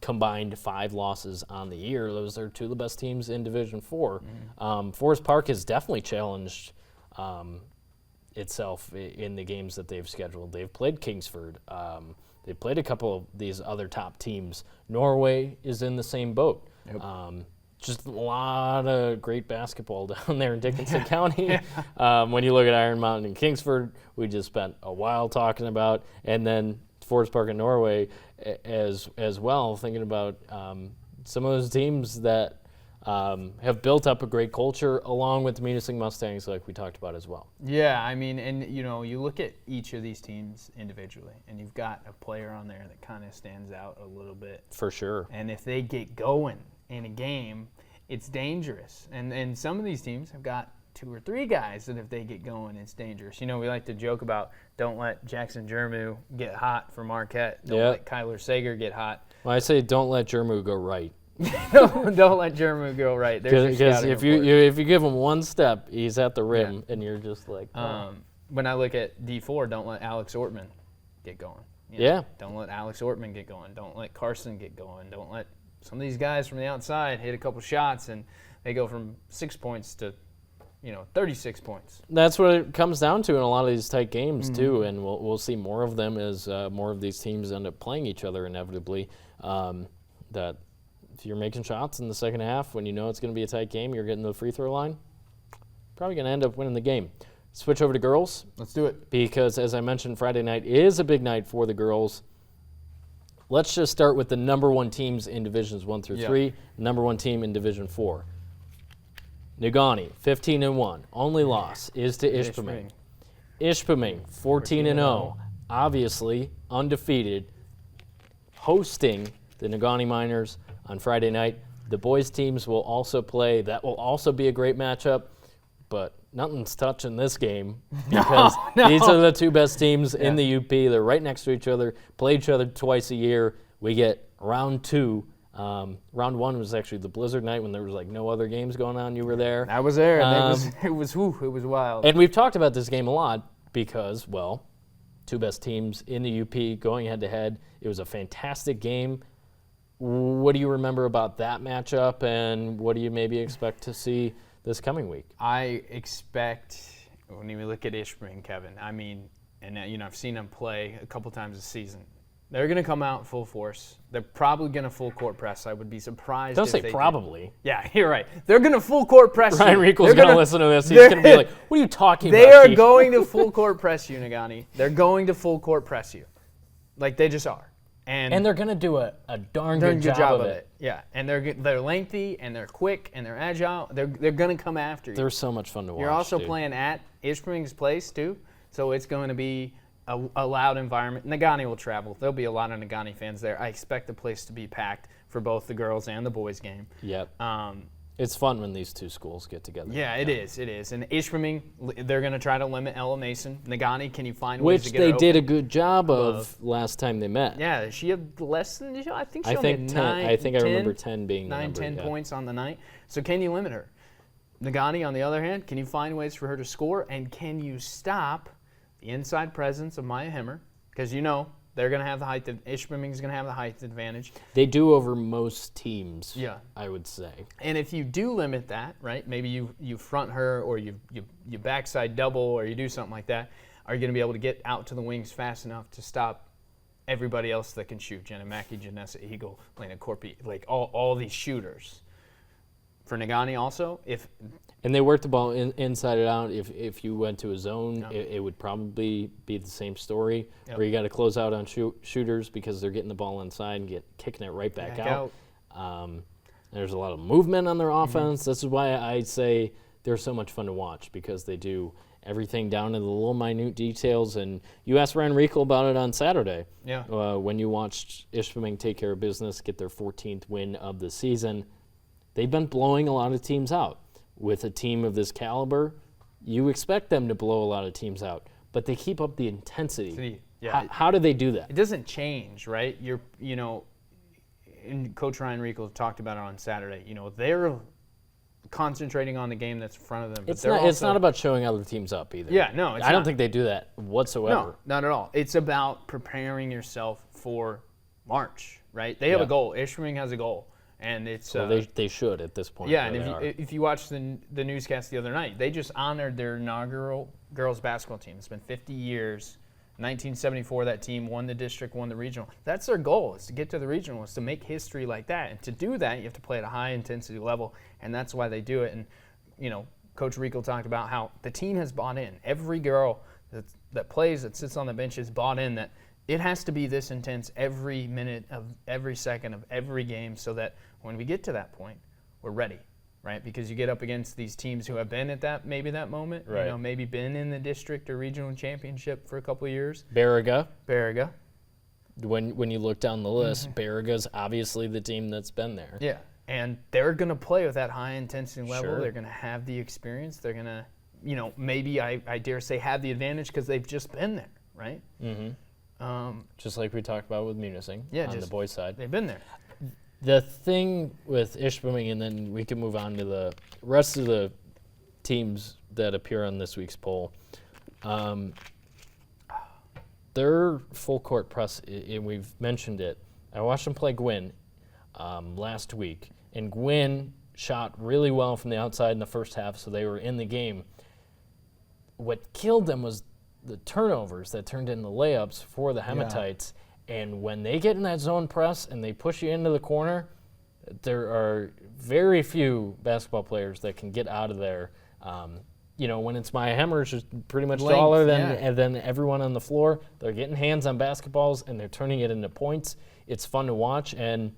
S1: combined 5 losses on the year. Those are 2 of the best teams in Division 4. Forest Park has definitely challenged itself in the games that they've scheduled. They've played Kingsford. They've played a couple of these other top teams. Norway is in the same boat.
S2: Yep.
S1: Just a lot of great basketball down there in Dickinson County. When you look at Iron Mountain and Kingsford, we just spent a while talking about, and then Forest Park and Norway as well, thinking about some of those teams that have built up a great culture along with the Munising Mustangs like we talked about as well.
S2: Yeah, I mean, and you look at each of these teams individually, and you've got a player on there that kind of stands out a little bit.
S1: For sure.
S2: And if they get going in a game, it's dangerous. And some of these teams have got 2 or 3 guys that if they get going, it's dangerous. We like to joke about don't let Jackson Jermu get hot for Marquette. Don't let Kyler Sager get hot.
S1: Well, I say don't let Jermu go right.
S2: Don't let Jermu go right.
S1: Because if you give him one step, he's at the rim, and you're just like. Oh.
S2: When I look at D4, don't let Alex Ortman get going. Don't let Alex Ortman get going. Don't let Carson get going. Don't let some of these guys from the outside hit a couple shots, and they go from 6 points to 36 points. That's
S1: what it comes down to in a lot of these tight games, too, and we'll see more of them as more of these teams end up playing each other inevitably. That if you're making shots in the second half when you know it's going to be a tight game, you're getting to the free throw line, probably going to end up winning the game. Switch over to girls.
S2: Let's do it.
S1: Because, as I mentioned, Friday night is a big night for the girls. Let's just start with the number 1 teams in Divisions 1 through 3, number 1 team in Division 4. Negaunee, 15-1. Only loss is to Ishpeming. Ishpeming, 14-0. Obviously undefeated, hosting the Negaunee Miners on Friday night. The boys' teams will also play. That will also be a great matchup, but nothing's touching this game because these are the 2 best teams in the UP. They're right next to each other, play each other twice a year. We get round 2 Round 1 was actually the Blizzard night when there was like no other games going on. You were there.
S2: I was there, and it was wild.
S1: And we've talked about this game a lot because, well, two best teams in the UP going head-to-head. It was a fantastic game. What do you remember about that matchup, and what do you maybe expect to see this coming week?
S2: I expect, when you look at Ishpeming, Kevin, I mean, and I've seen them play a couple times this season. They're going to come out full force. They're probably going to full court press. I would be surprised.
S1: Don't
S2: if
S1: say
S2: they
S1: probably.
S2: Did. Yeah, you're right. They're going to full court press
S1: Ryan
S2: you.
S1: Rico's going to listen to this. He's going to be like, what are you talking about,
S2: They are
S1: Chief?
S2: going to full court press you, Nagani. They're going to full court press you. Like they just are.
S1: And they're going to do a darn good job of it.
S2: Yeah, and they're lengthy, and they're quick, and they're agile. They're going to come after you.
S1: They're so much fun to watch.
S2: You're also
S1: dude.
S2: playing at Ishpeming's place, too, so it's going to be a loud environment. Nagani will travel. There'll be a lot of Nagani fans there. I expect the place to be packed for both the girls and the boys game.
S1: Yep. It's fun when these two schools get together.
S2: Yeah, it is. It is. And Ishpeming, they're going to try to limit Ella Mason. Nagani, can you find ways to get her
S1: Which they did a
S2: open?
S1: good job of last time they met.
S2: Yeah, she had less than, I think she
S1: I
S2: only
S1: think
S2: had
S1: 10.
S2: 9,
S1: I think
S2: 10,
S1: I remember 10 being the
S2: 9,
S1: number,
S2: 10
S1: yeah.
S2: points on the night. So can you limit her? Nagani, on the other hand, can you find ways for her to score? And can you stop the inside presence of Maya Hemmer? Because they're going to have the height. Ishpeming's going to have the height advantage.
S1: They do over most teams,
S2: Yeah.
S1: I would say.
S2: And if you do limit that, right, maybe you front her or you backside double or you do something like that, are you going to be able to get out to the wings fast enough to stop everybody else that can shoot? Jenna Mackey, Janessa Eagle, Lena Corpy, like all these shooters. For Nagani also,
S1: And they work the ball inside and out. If you went to a zone,
S2: Yeah.
S1: it would probably be the same story,
S2: Yep.
S1: where you got to close out on shooters because they're getting the ball inside and kicking it right back out. There's a lot of movement on their offense. This is why I say they're so much fun to watch, because they do everything down to the little minute details. And you asked Ryan Rico about it on Saturday.
S2: Yeah.
S1: When you watched Ishpeming take care of business, get their 14th win of the season. They've been blowing a lot of teams out. With a team of this caliber, you expect them to blow a lot of teams out, but they keep up the intensity.
S2: Yeah.
S1: How do they do that?
S2: It doesn't change, right? And Coach Ryan Rico talked about it on Saturday. They're concentrating on the game that's in front of them. But
S1: It's not about showing other teams up either.
S2: Yeah, no,
S1: I don't think they do that whatsoever.
S2: No, not at all. It's about preparing yourself for March, right? They have a goal. Ishpeming has a goal. And it's
S1: they should at this point.
S2: yeah, and if you watched the newscast the other night, they just honored their inaugural girls basketball team. It's been 50 years. 1974, that team won the district, won the regional. That's their goal, is to get to the regional, is to make history like that. And to do that, you have to play at a high intensity level, and that's why they do it. And Coach Rico talked about how the team has bought in. Every girl that plays, that sits on the bench, is bought in that it has to be this intense every minute of every second of every game, so that when we get to that point, we're ready, right? Because you get up against these teams who have been at that moment,
S1: right.
S2: Maybe been in the district or regional championship for a couple of years.
S1: Baraga.
S2: When
S1: you look down the list, Baraga's obviously the team that's been there.
S2: Yeah, and they're going to play with that high intensity level.
S1: Sure.
S2: They're going to have the experience. They're going to, maybe I dare say have the advantage because they've just been there, right?
S1: Mm-hmm. Just like we talked about with Munising on the boys' side.
S2: They've been there.
S1: The thing with Ishpeming, and then we can move on to the rest of the teams that appear on this week's poll. Their full court press, and we've mentioned it. I watched them play Gwyn last week, and Gwyn shot really well from the outside in the first half, so they were in the game. What killed them was the turnovers that turned into layups for the Hematites. And when they get in that zone press and they push you into the corner, there are very few basketball players that can get out of there. When it's Maya Hemmer, she's pretty much taller than everyone on the floor. They're getting hands on basketballs and they're turning it into points. It's fun to watch. And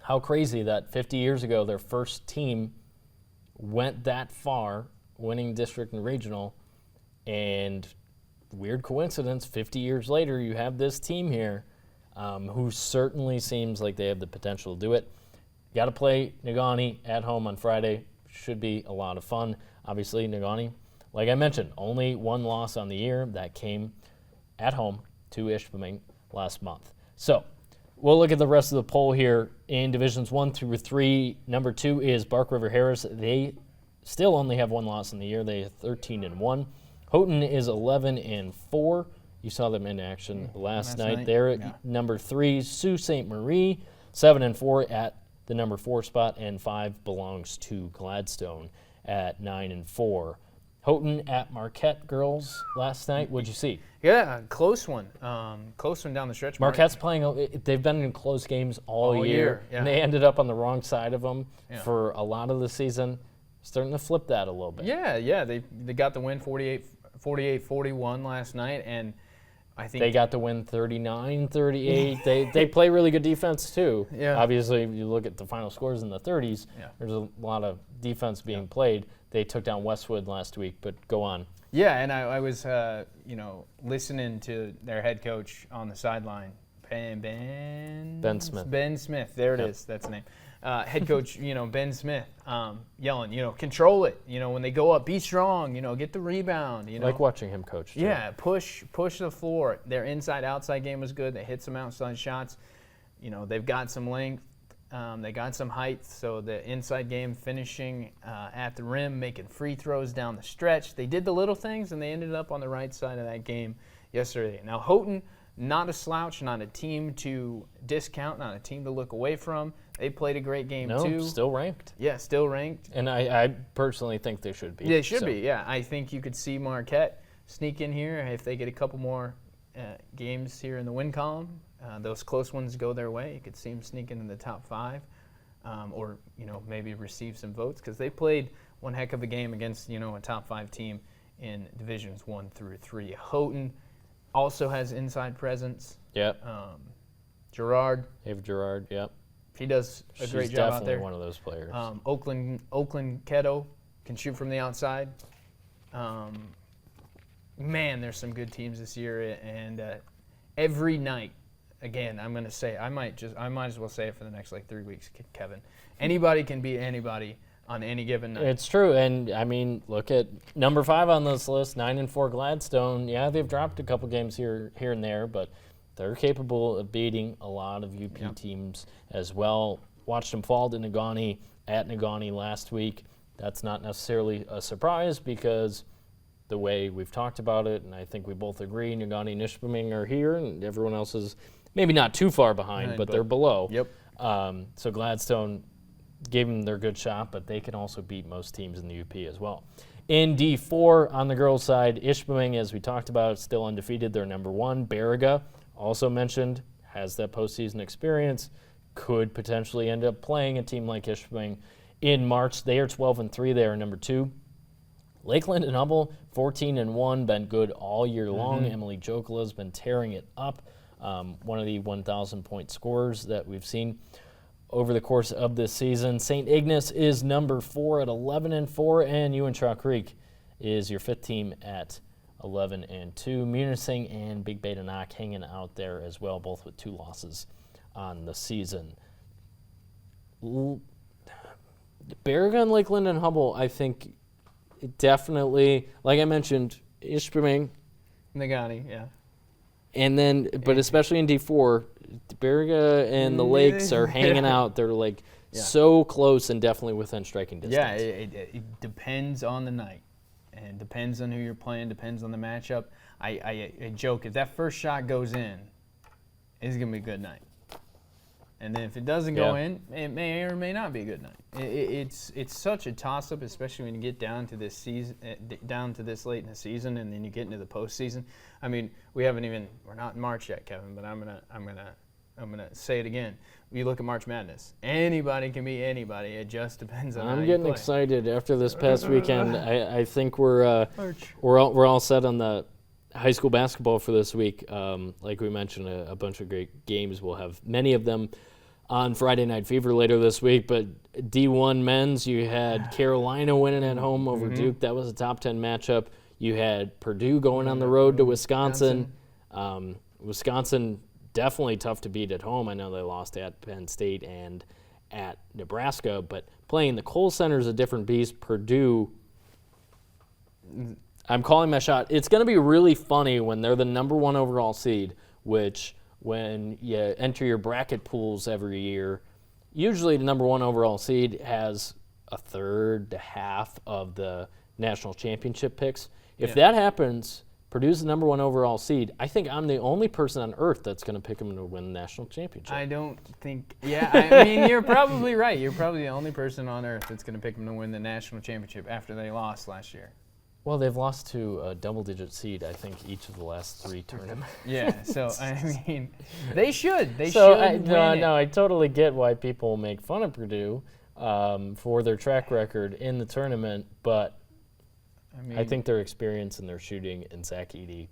S1: how crazy that 50 years ago their first team went that far, winning district and regional, and weird coincidence, 50 years later, you have this team here who certainly seems like they have the potential to do it. You got to play Nagani at home on Friday. Should be a lot of fun. Obviously, Nagani, like I mentioned, only one loss on the year. That came at home to Ishpeming last month. So we'll look at the rest of the poll here in Divisions 1 through 3. Number 2 is Bark River Harris. They still only have one loss in the year. They have 13-1. Houghton is 11-4. You saw them in action last night. They're at number 3. Sault Ste. Marie, 7-4 at the number 4 spot, and 5 belongs to Gladstone at 9-4. Houghton at Marquette girls last night. What'd you see?
S2: Yeah, close one. Close one down the stretch.
S1: Marquette's playing. They've been in close games all year.
S2: Yeah.
S1: And they ended up on the wrong side of them for a lot of the season. Starting to flip that a little bit.
S2: Yeah. They got the win 48-41 last night, and I think
S1: they got the win 39-38. They play really good defense too.
S2: Yeah.
S1: Obviously, if you look at the final scores in the 30s, there's a lot of defense being played. They took down Westwood last week, but go on.
S2: Yeah, and I was listening to their head coach on the sideline, Ben Smith. Ben Smith, there it is. That's the name. Head coach, Ben Smith, yelling, control it. When they go up, be strong. Get the rebound.
S1: I like watching him coach too.
S2: Yeah, push the floor. Their inside-outside game was good. They hit some outside shots. They've got some length. They got some height, so the inside game finishing at the rim, making free throws down the stretch. They did the little things, and they ended up on the right side of that game yesterday. Now, Houghton, not a slouch, not a team to discount, not a team to look away from. They played a great game, too.
S1: No, still ranked.
S2: Yeah, still ranked.
S1: And I personally think they should be.
S2: They should be, yeah. I think you could see Marquette sneak in here if they get a couple more games here in the win column. Those close ones go their way. You could see them sneaking in the top 5, or maybe receive some votes because they played one heck of a game against a top 5 team in Divisions 1 through 3. Houghton also has inside presence.
S1: Yep.
S2: Gerard.
S1: Ava Gerard. Yep.
S2: He does a great job out there.
S1: She's definitely one of those players.
S2: Oakland Keto can shoot from the outside. Man, there's some good teams this year, and every night. Again, I'm going to say I might as well say it for the next 3 weeks, Kevin. Anybody can beat anybody on any given night.
S1: It's true, and I mean, look at number 5 on this list, 9-4 Gladstone. Yeah, they've dropped a couple games here and there, but they're capable of beating a lot of UP teams as well. Watched them fall to Negaunee at Negaunee last week. That's not necessarily a surprise because the way we've talked about it, and I think we both agree, Negaunee and Nishpeming are here, and everyone else is maybe not too far behind, but they're below.
S2: Yep.
S1: So Gladstone gave them their good shot, but they can also beat most teams in the UP as well. In D4, on the girls' side, Ishpeming, as we talked about, still undefeated. They're number 1. Baraga, also mentioned, has that postseason experience, could potentially end up playing a team like Ishpeming in March. They are 12-3. They are number 2. Lakeland and Humble, 14-1, been good all year long. Emily Jokela has been tearing it up. One of the 1,000-point scorers that we've seen over the course of this season. St. Ignace is number 4 at 11-4, and Ewan-Shaw Creek is your 5th team at 11-2. Munising and Big Beta Knock hanging out there as well, both with 2 losses on the season. Baraga, Lakeland, and Humble, I think definitely, like I mentioned, Ishpeming.
S2: Negaunee, yeah.
S1: And then, but especially in D4, Baraga and the Lakes are hanging out. They're so close and definitely within striking distance.
S2: Yeah, it depends on the night, and depends on who you're playing, depends on the matchup. I joke, if that first shot goes in, it's going to be a good night. And then if it doesn't go in, it may or may not be a good night. It's such a toss-up, especially when you get down to this season, down to this late in the season, and then you get into the postseason. I mean, we're not in March yet, Kevin, but I'm gonna say it again. You look at March Madness. Anybody can beat anybody. It just depends on how you play.
S1: I'm getting excited after this past weekend. I think we're all set on the high school basketball for this week. Like we mentioned, a bunch of great games. We'll have many of them on Friday Night Fever later this week. But D1 men's, you had Carolina winning at home over Duke. That was a top 10 matchup. You had Purdue going on the road to Wisconsin. Wisconsin definitely tough to beat at home. I know they lost at Penn State and at Nebraska, but playing the Kohl Center is a different beast. Purdue, I'm calling my shot. It's going to be really funny when they're the number 1 overall seed, which when you enter your bracket pools every year, usually the number 1 overall seed has a third to half of the national championship picks. If that happens, Purdue's the number 1 overall seed. I think I'm the only person on earth that's going to pick them to win the national championship.
S2: I don't think. Yeah, I mean, you're probably right. You're probably the only person on earth that's going to pick them to win the national championship after they lost last year.
S1: Well, they've lost to a double-digit seed, I think, each of the last 3 tournaments.
S2: Yeah, so, I mean, they should. They
S1: so
S2: should win it.
S1: I totally get why people make fun of Purdue for their track record in the tournament, but I think their experience and their shooting and Zach Edey.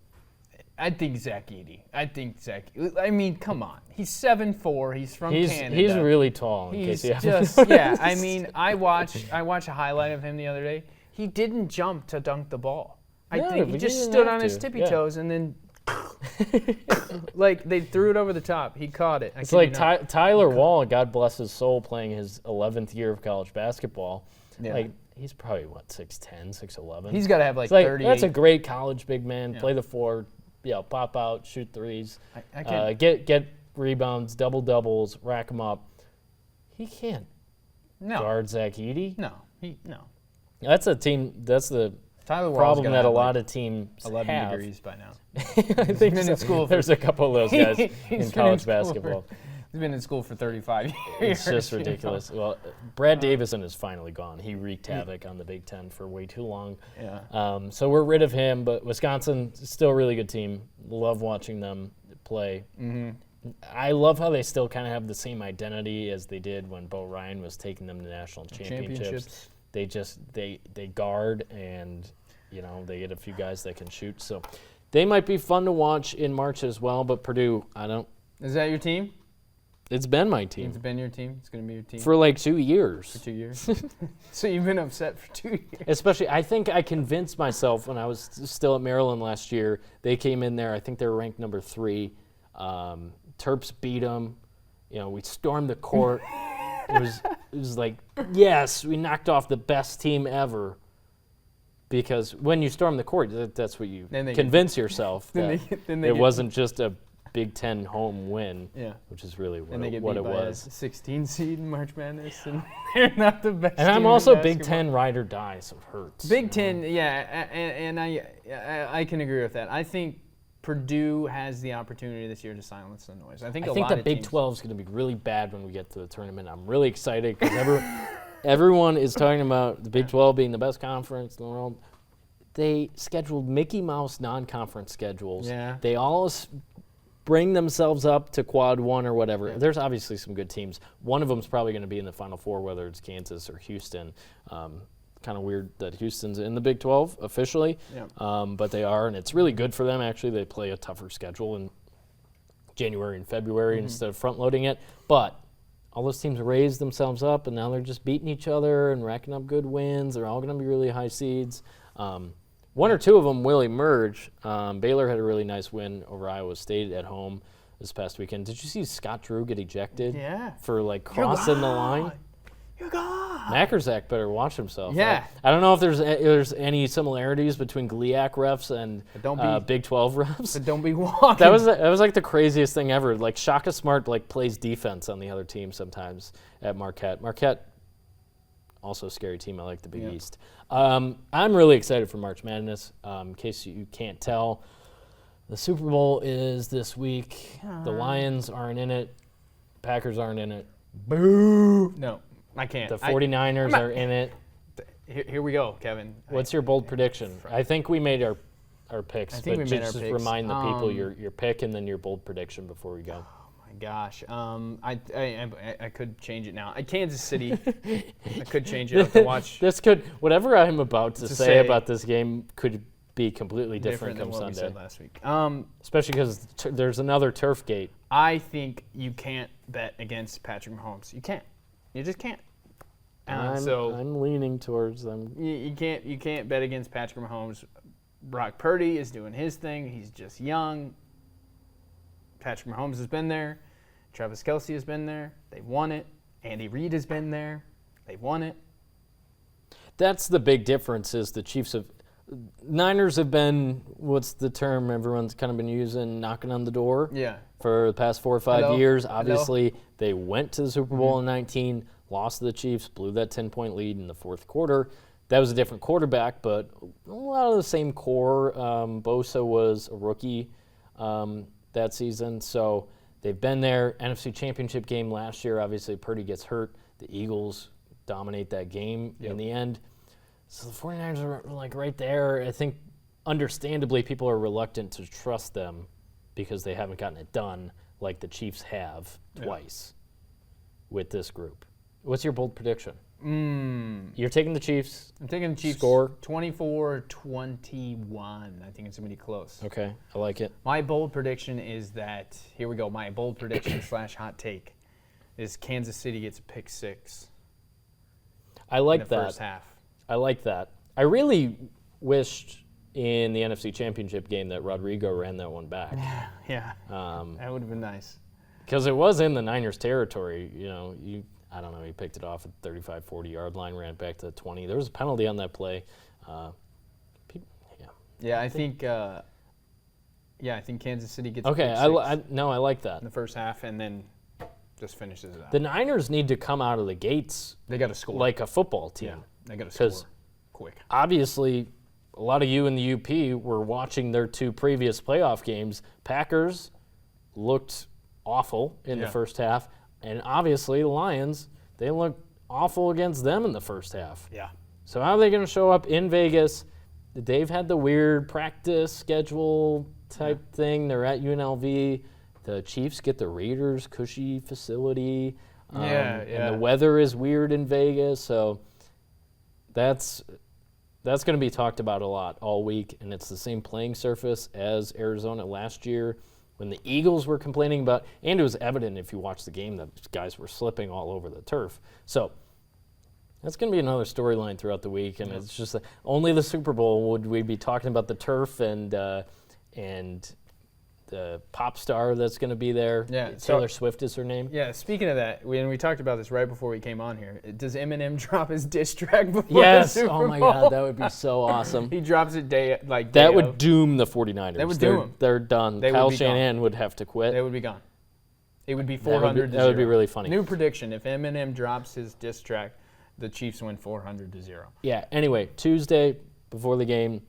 S2: I think Zach Edey. I mean, come on. He's 7'4". He's from Canada.
S1: He's really tall.
S2: I mean, I watched a highlight of him the other day. He didn't jump to dunk the ball. I think he just stood on his tippy toes and then, like, they threw it over the top. He caught it.
S1: It's like Tyler Wall, God bless his soul, playing his 11th year of college basketball. Yeah. Like, he's probably, 6'10", 6'11".
S2: He's got to have, 38.
S1: That's a great college big man. Yeah. Play the 4, pop out, shoot threes, get rebounds, double-doubles, rack them up. He can't guard Zach Edey.
S2: No.
S1: That's a team. That's the problem that a lot of teams
S2: 11
S1: have.
S2: degrees by now.
S1: I think
S2: he's been in school.
S1: There's a couple of those guys in college basketball.
S2: He's been in school for 35 years.
S1: It's just ridiculous. Well, Brad Davison is finally gone. He wreaked havoc on the Big Ten for way too long.
S2: Yeah.
S1: So we're rid of him, but Wisconsin is still a really good team. Love watching them play.
S2: Mm-hmm.
S1: I love how they still kind of have the same identity as they did when Bo Ryan was taking them to national championships. They just they guard, and they get a few guys that can shoot. So they might be fun to watch in March as well. But Purdue, I don't.
S2: Is that your team?
S1: It's been my team.
S2: It's been your team. It's going to be your team
S1: for 2 years.
S2: For 2 years. So you've been upset for 2 years.
S1: Especially, I think I convinced myself when I was still at Maryland last year. They came in there. I think they were ranked number 3. Terps beat them. We stormed the court. It was like, yes, we knocked off the best team ever. Because when you storm the court, that's what you convince yourself that it wasn't just a Big Ten home win, which is really what it was.
S2: 16 seed in March Madness, and they're not the best.
S1: And I'm also Big Ten ride or die, so it hurts.
S2: Big Ten, and I can agree with that. I think Purdue has the opportunity this year to silence the noise. I think
S1: the Big 12 is going to be really bad when we get to the tournament. I'm really excited because everyone is talking about the Big 12 being the best conference in the world. They scheduled Mickey Mouse non-conference schedules.
S2: Yeah.
S1: They all bring themselves up to quad 1 or whatever. Yeah. There's obviously some good teams. One of them is probably going to be in the Final Four, whether it's Kansas or Houston. Kind of weird that Houston's in the Big 12 officially, but they are, and it's really good for them, actually. They play a tougher schedule in January and February instead of front-loading it. But all those teams raised themselves up, and now they're just beating each other and racking up good wins. They're all going to be really high seeds. One or two of them will emerge. Baylor had a really nice win over Iowa State at home this past weekend. Did you see Scott Drew get ejected for crossing the line?
S2: You're gone.
S1: Mackerzak better watch himself.
S2: Yeah.
S1: Right? I don't know if there's any similarities between GLIAC refs and Big 12 refs.
S2: But don't be walking.
S1: That was the craziest thing ever. Shaka Smart plays defense on the other team sometimes at Marquette. Marquette, also a scary team. I like the Big East. I'm really excited for March Madness. In case you can't tell, the Super Bowl is this week. The Lions aren't in it. Packers aren't in it. Boo!
S2: No. I can't.
S1: The 49ers are in it.
S2: Here we go, Kevin.
S1: What's your bold prediction? I think we made our picks, but just remind the people your pick and then your bold prediction before we go.
S2: Oh my gosh, I could change it now. Kansas City, I could change it up to watch.
S1: Whatever I'm about to say about this game could be completely different come
S2: than what
S1: Sunday.
S2: We said last week.
S1: Especially because there's another turf gate.
S2: I think you can't bet against Patrick Mahomes. You can't. You just can't.
S1: I'm leaning towards them.
S2: You can't bet against Patrick Mahomes. Brock Purdy is doing his thing. He's just young. Patrick Mahomes has been there. Travis Kelce has been there. They've won it. Andy Reid has been there. They've won it.
S1: That's the big difference is the Chiefs have Niners have been, what's the term everyone's kind of been using, knocking on the door
S2: Yeah.
S1: for the past 4 or 5
S2: Hello?
S1: years.
S2: Hello?
S1: Obviously, they went to the Super Bowl in 19, lost to the Chiefs, blew that 10-point lead in the fourth quarter. That was a different quarterback, but a lot of the same core. Bosa was a rookie that season, so they've been there. NFC Championship game last year, obviously Purdy gets hurt. The Eagles dominate that game in the end. So the 49ers are like right there. I think understandably people are reluctant to trust them because they haven't gotten it done like the Chiefs have twice with this group. What's your bold prediction? You're taking the Chiefs.
S2: I'm taking the Chiefs.
S1: Score?
S2: 24-21. I think it's going to be close.
S1: Okay, I like it.
S2: My bold prediction is that, here we go, my bold prediction / hot take is Kansas City gets a pick 6
S1: I like
S2: in the
S1: that.
S2: first half.
S1: I like that. I really wished in the NFC Championship game that Rodrigo ran that one back.
S2: Yeah, that would have been nice.
S1: Because it was in the Niners territory. I don't know, he picked it off at 35, 40-yard line, ran it back to the 20. There was a penalty on that play.
S2: I think Kansas City gets
S1: Okay,
S2: a pick 6
S1: I like that.
S2: in the first half and then just finishes it out.
S1: The Niners need to come out of the gates
S2: They got to score.
S1: like a football team.
S2: Yeah, they got to score
S1: 'Cause
S2: quick.
S1: obviously, a lot of you in the UP were watching their 2 previous playoff games. Packers looked awful in the first half, and obviously the Lions, they looked awful against them in the first half.
S2: Yeah.
S1: So how are they going to show up in Vegas? They've had the weird practice schedule type thing. They're at UNLV. The Chiefs get the Raiders' cushy facility. And the weather is weird in Vegas, so that's going to be talked about a lot all week, and it's the same playing surface as Arizona last year when the Eagles were complaining about, and it was evident if you watched the game that guys were slipping all over the turf. So that's going to be another storyline throughout the week, and it's just only the Super Bowl would we be talking about the turf and the pop star that's going to be there.
S2: Yeah,
S1: Taylor Swift is her name.
S2: Yeah, speaking of that, we talked about this right before we came on here. Does Eminem drop his diss track before the
S1: Yes.
S2: Super Bowl?
S1: Oh my God, that would be so awesome.
S2: He drops it day
S1: That would
S2: of.
S1: doom the 49ers.
S2: That would doom them.
S1: They're done.
S2: They would
S1: Kyle
S2: be
S1: Shanahan would have to quit.
S2: They would be gone. It would be
S1: That would
S2: 400
S1: be-
S2: to
S1: that would be
S2: 0.
S1: really funny.
S2: New prediction: if Eminem drops his diss track, the Chiefs win 400 to 0.
S1: Yeah, anyway, Tuesday before the game,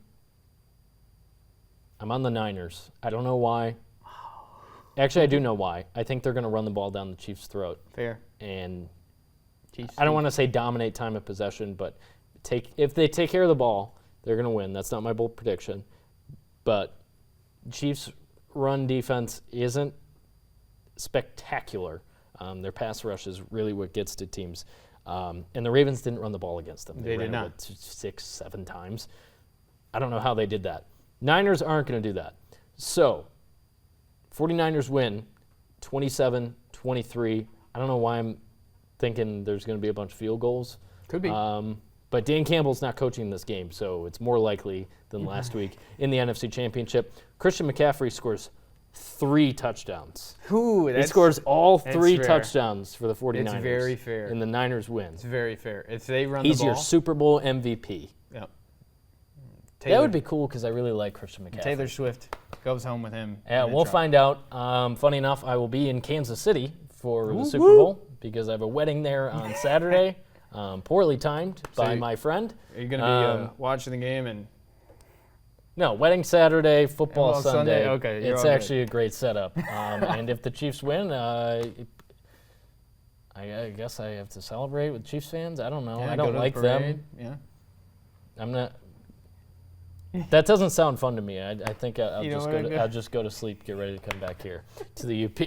S1: I'm on the Niners. I don't know why. Actually, I do know why. I think they're going to run the ball down the Chiefs' throat.
S2: Fair.
S1: And
S2: Chiefs.
S1: I don't want to say dominate time of possession, but if they take care of the ball, they're going to win. That's not my bold prediction. But Chiefs' run defense isn't spectacular. Their pass rush is really what gets to teams. And the Ravens didn't run the ball against them.
S2: They
S1: ran
S2: did
S1: it,
S2: not.
S1: 6, 7 times. I don't know how they did that. Niners aren't going to do that. So 49ers win 27-23. I don't know why I'm thinking there's going to be a bunch of field goals.
S2: Could be.
S1: But Dan Campbell's not coaching this game, so it's more likely than last week in the NFC Championship. Christian McCaffrey scores 3 touchdowns.
S2: Ooh,
S1: He scores all 3
S2: fair.
S1: touchdowns for the 49ers.
S2: It's very fair.
S1: And the Niners win.
S2: It's very fair. If they run
S1: He's
S2: the ball,
S1: your Super Bowl MVP.
S2: Yep.
S1: That would be cool because I really like Christian McCaffrey.
S2: Taylor Swift goes home with him.
S1: Yeah,
S2: in a
S1: we'll
S2: truck.
S1: find out. Funny enough, I will be in Kansas City for the Super Bowl because I have a wedding there on Saturday, poorly timed by my friend.
S2: Are you going to be watching the game and
S1: No, wedding Saturday, football
S2: Well,
S1: Sunday.
S2: Sunday, okay, you're
S1: It's
S2: all good.
S1: actually a great setup. And if the Chiefs win, I guess I have to celebrate with Chiefs fans. I don't know.
S2: Yeah,
S1: I
S2: go
S1: don't
S2: to the
S1: like
S2: parade.
S1: them.
S2: Yeah.
S1: I'm not. That doesn't sound fun to me. I think I'll
S2: You don't
S1: just
S2: wanna
S1: go.
S2: go?
S1: I'll just go to sleep. Get ready to come back here to the UP.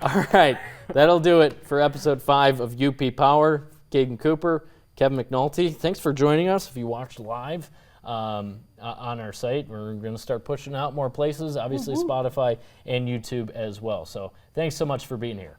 S1: All right, that'll do it for episode 5 of UP Power. Keegan Cooper, Kevin McNulty. Thanks for joining us. If you watched live on our site, we're going to start pushing out more places. Obviously, Spotify and YouTube as well. So thanks so much for being here.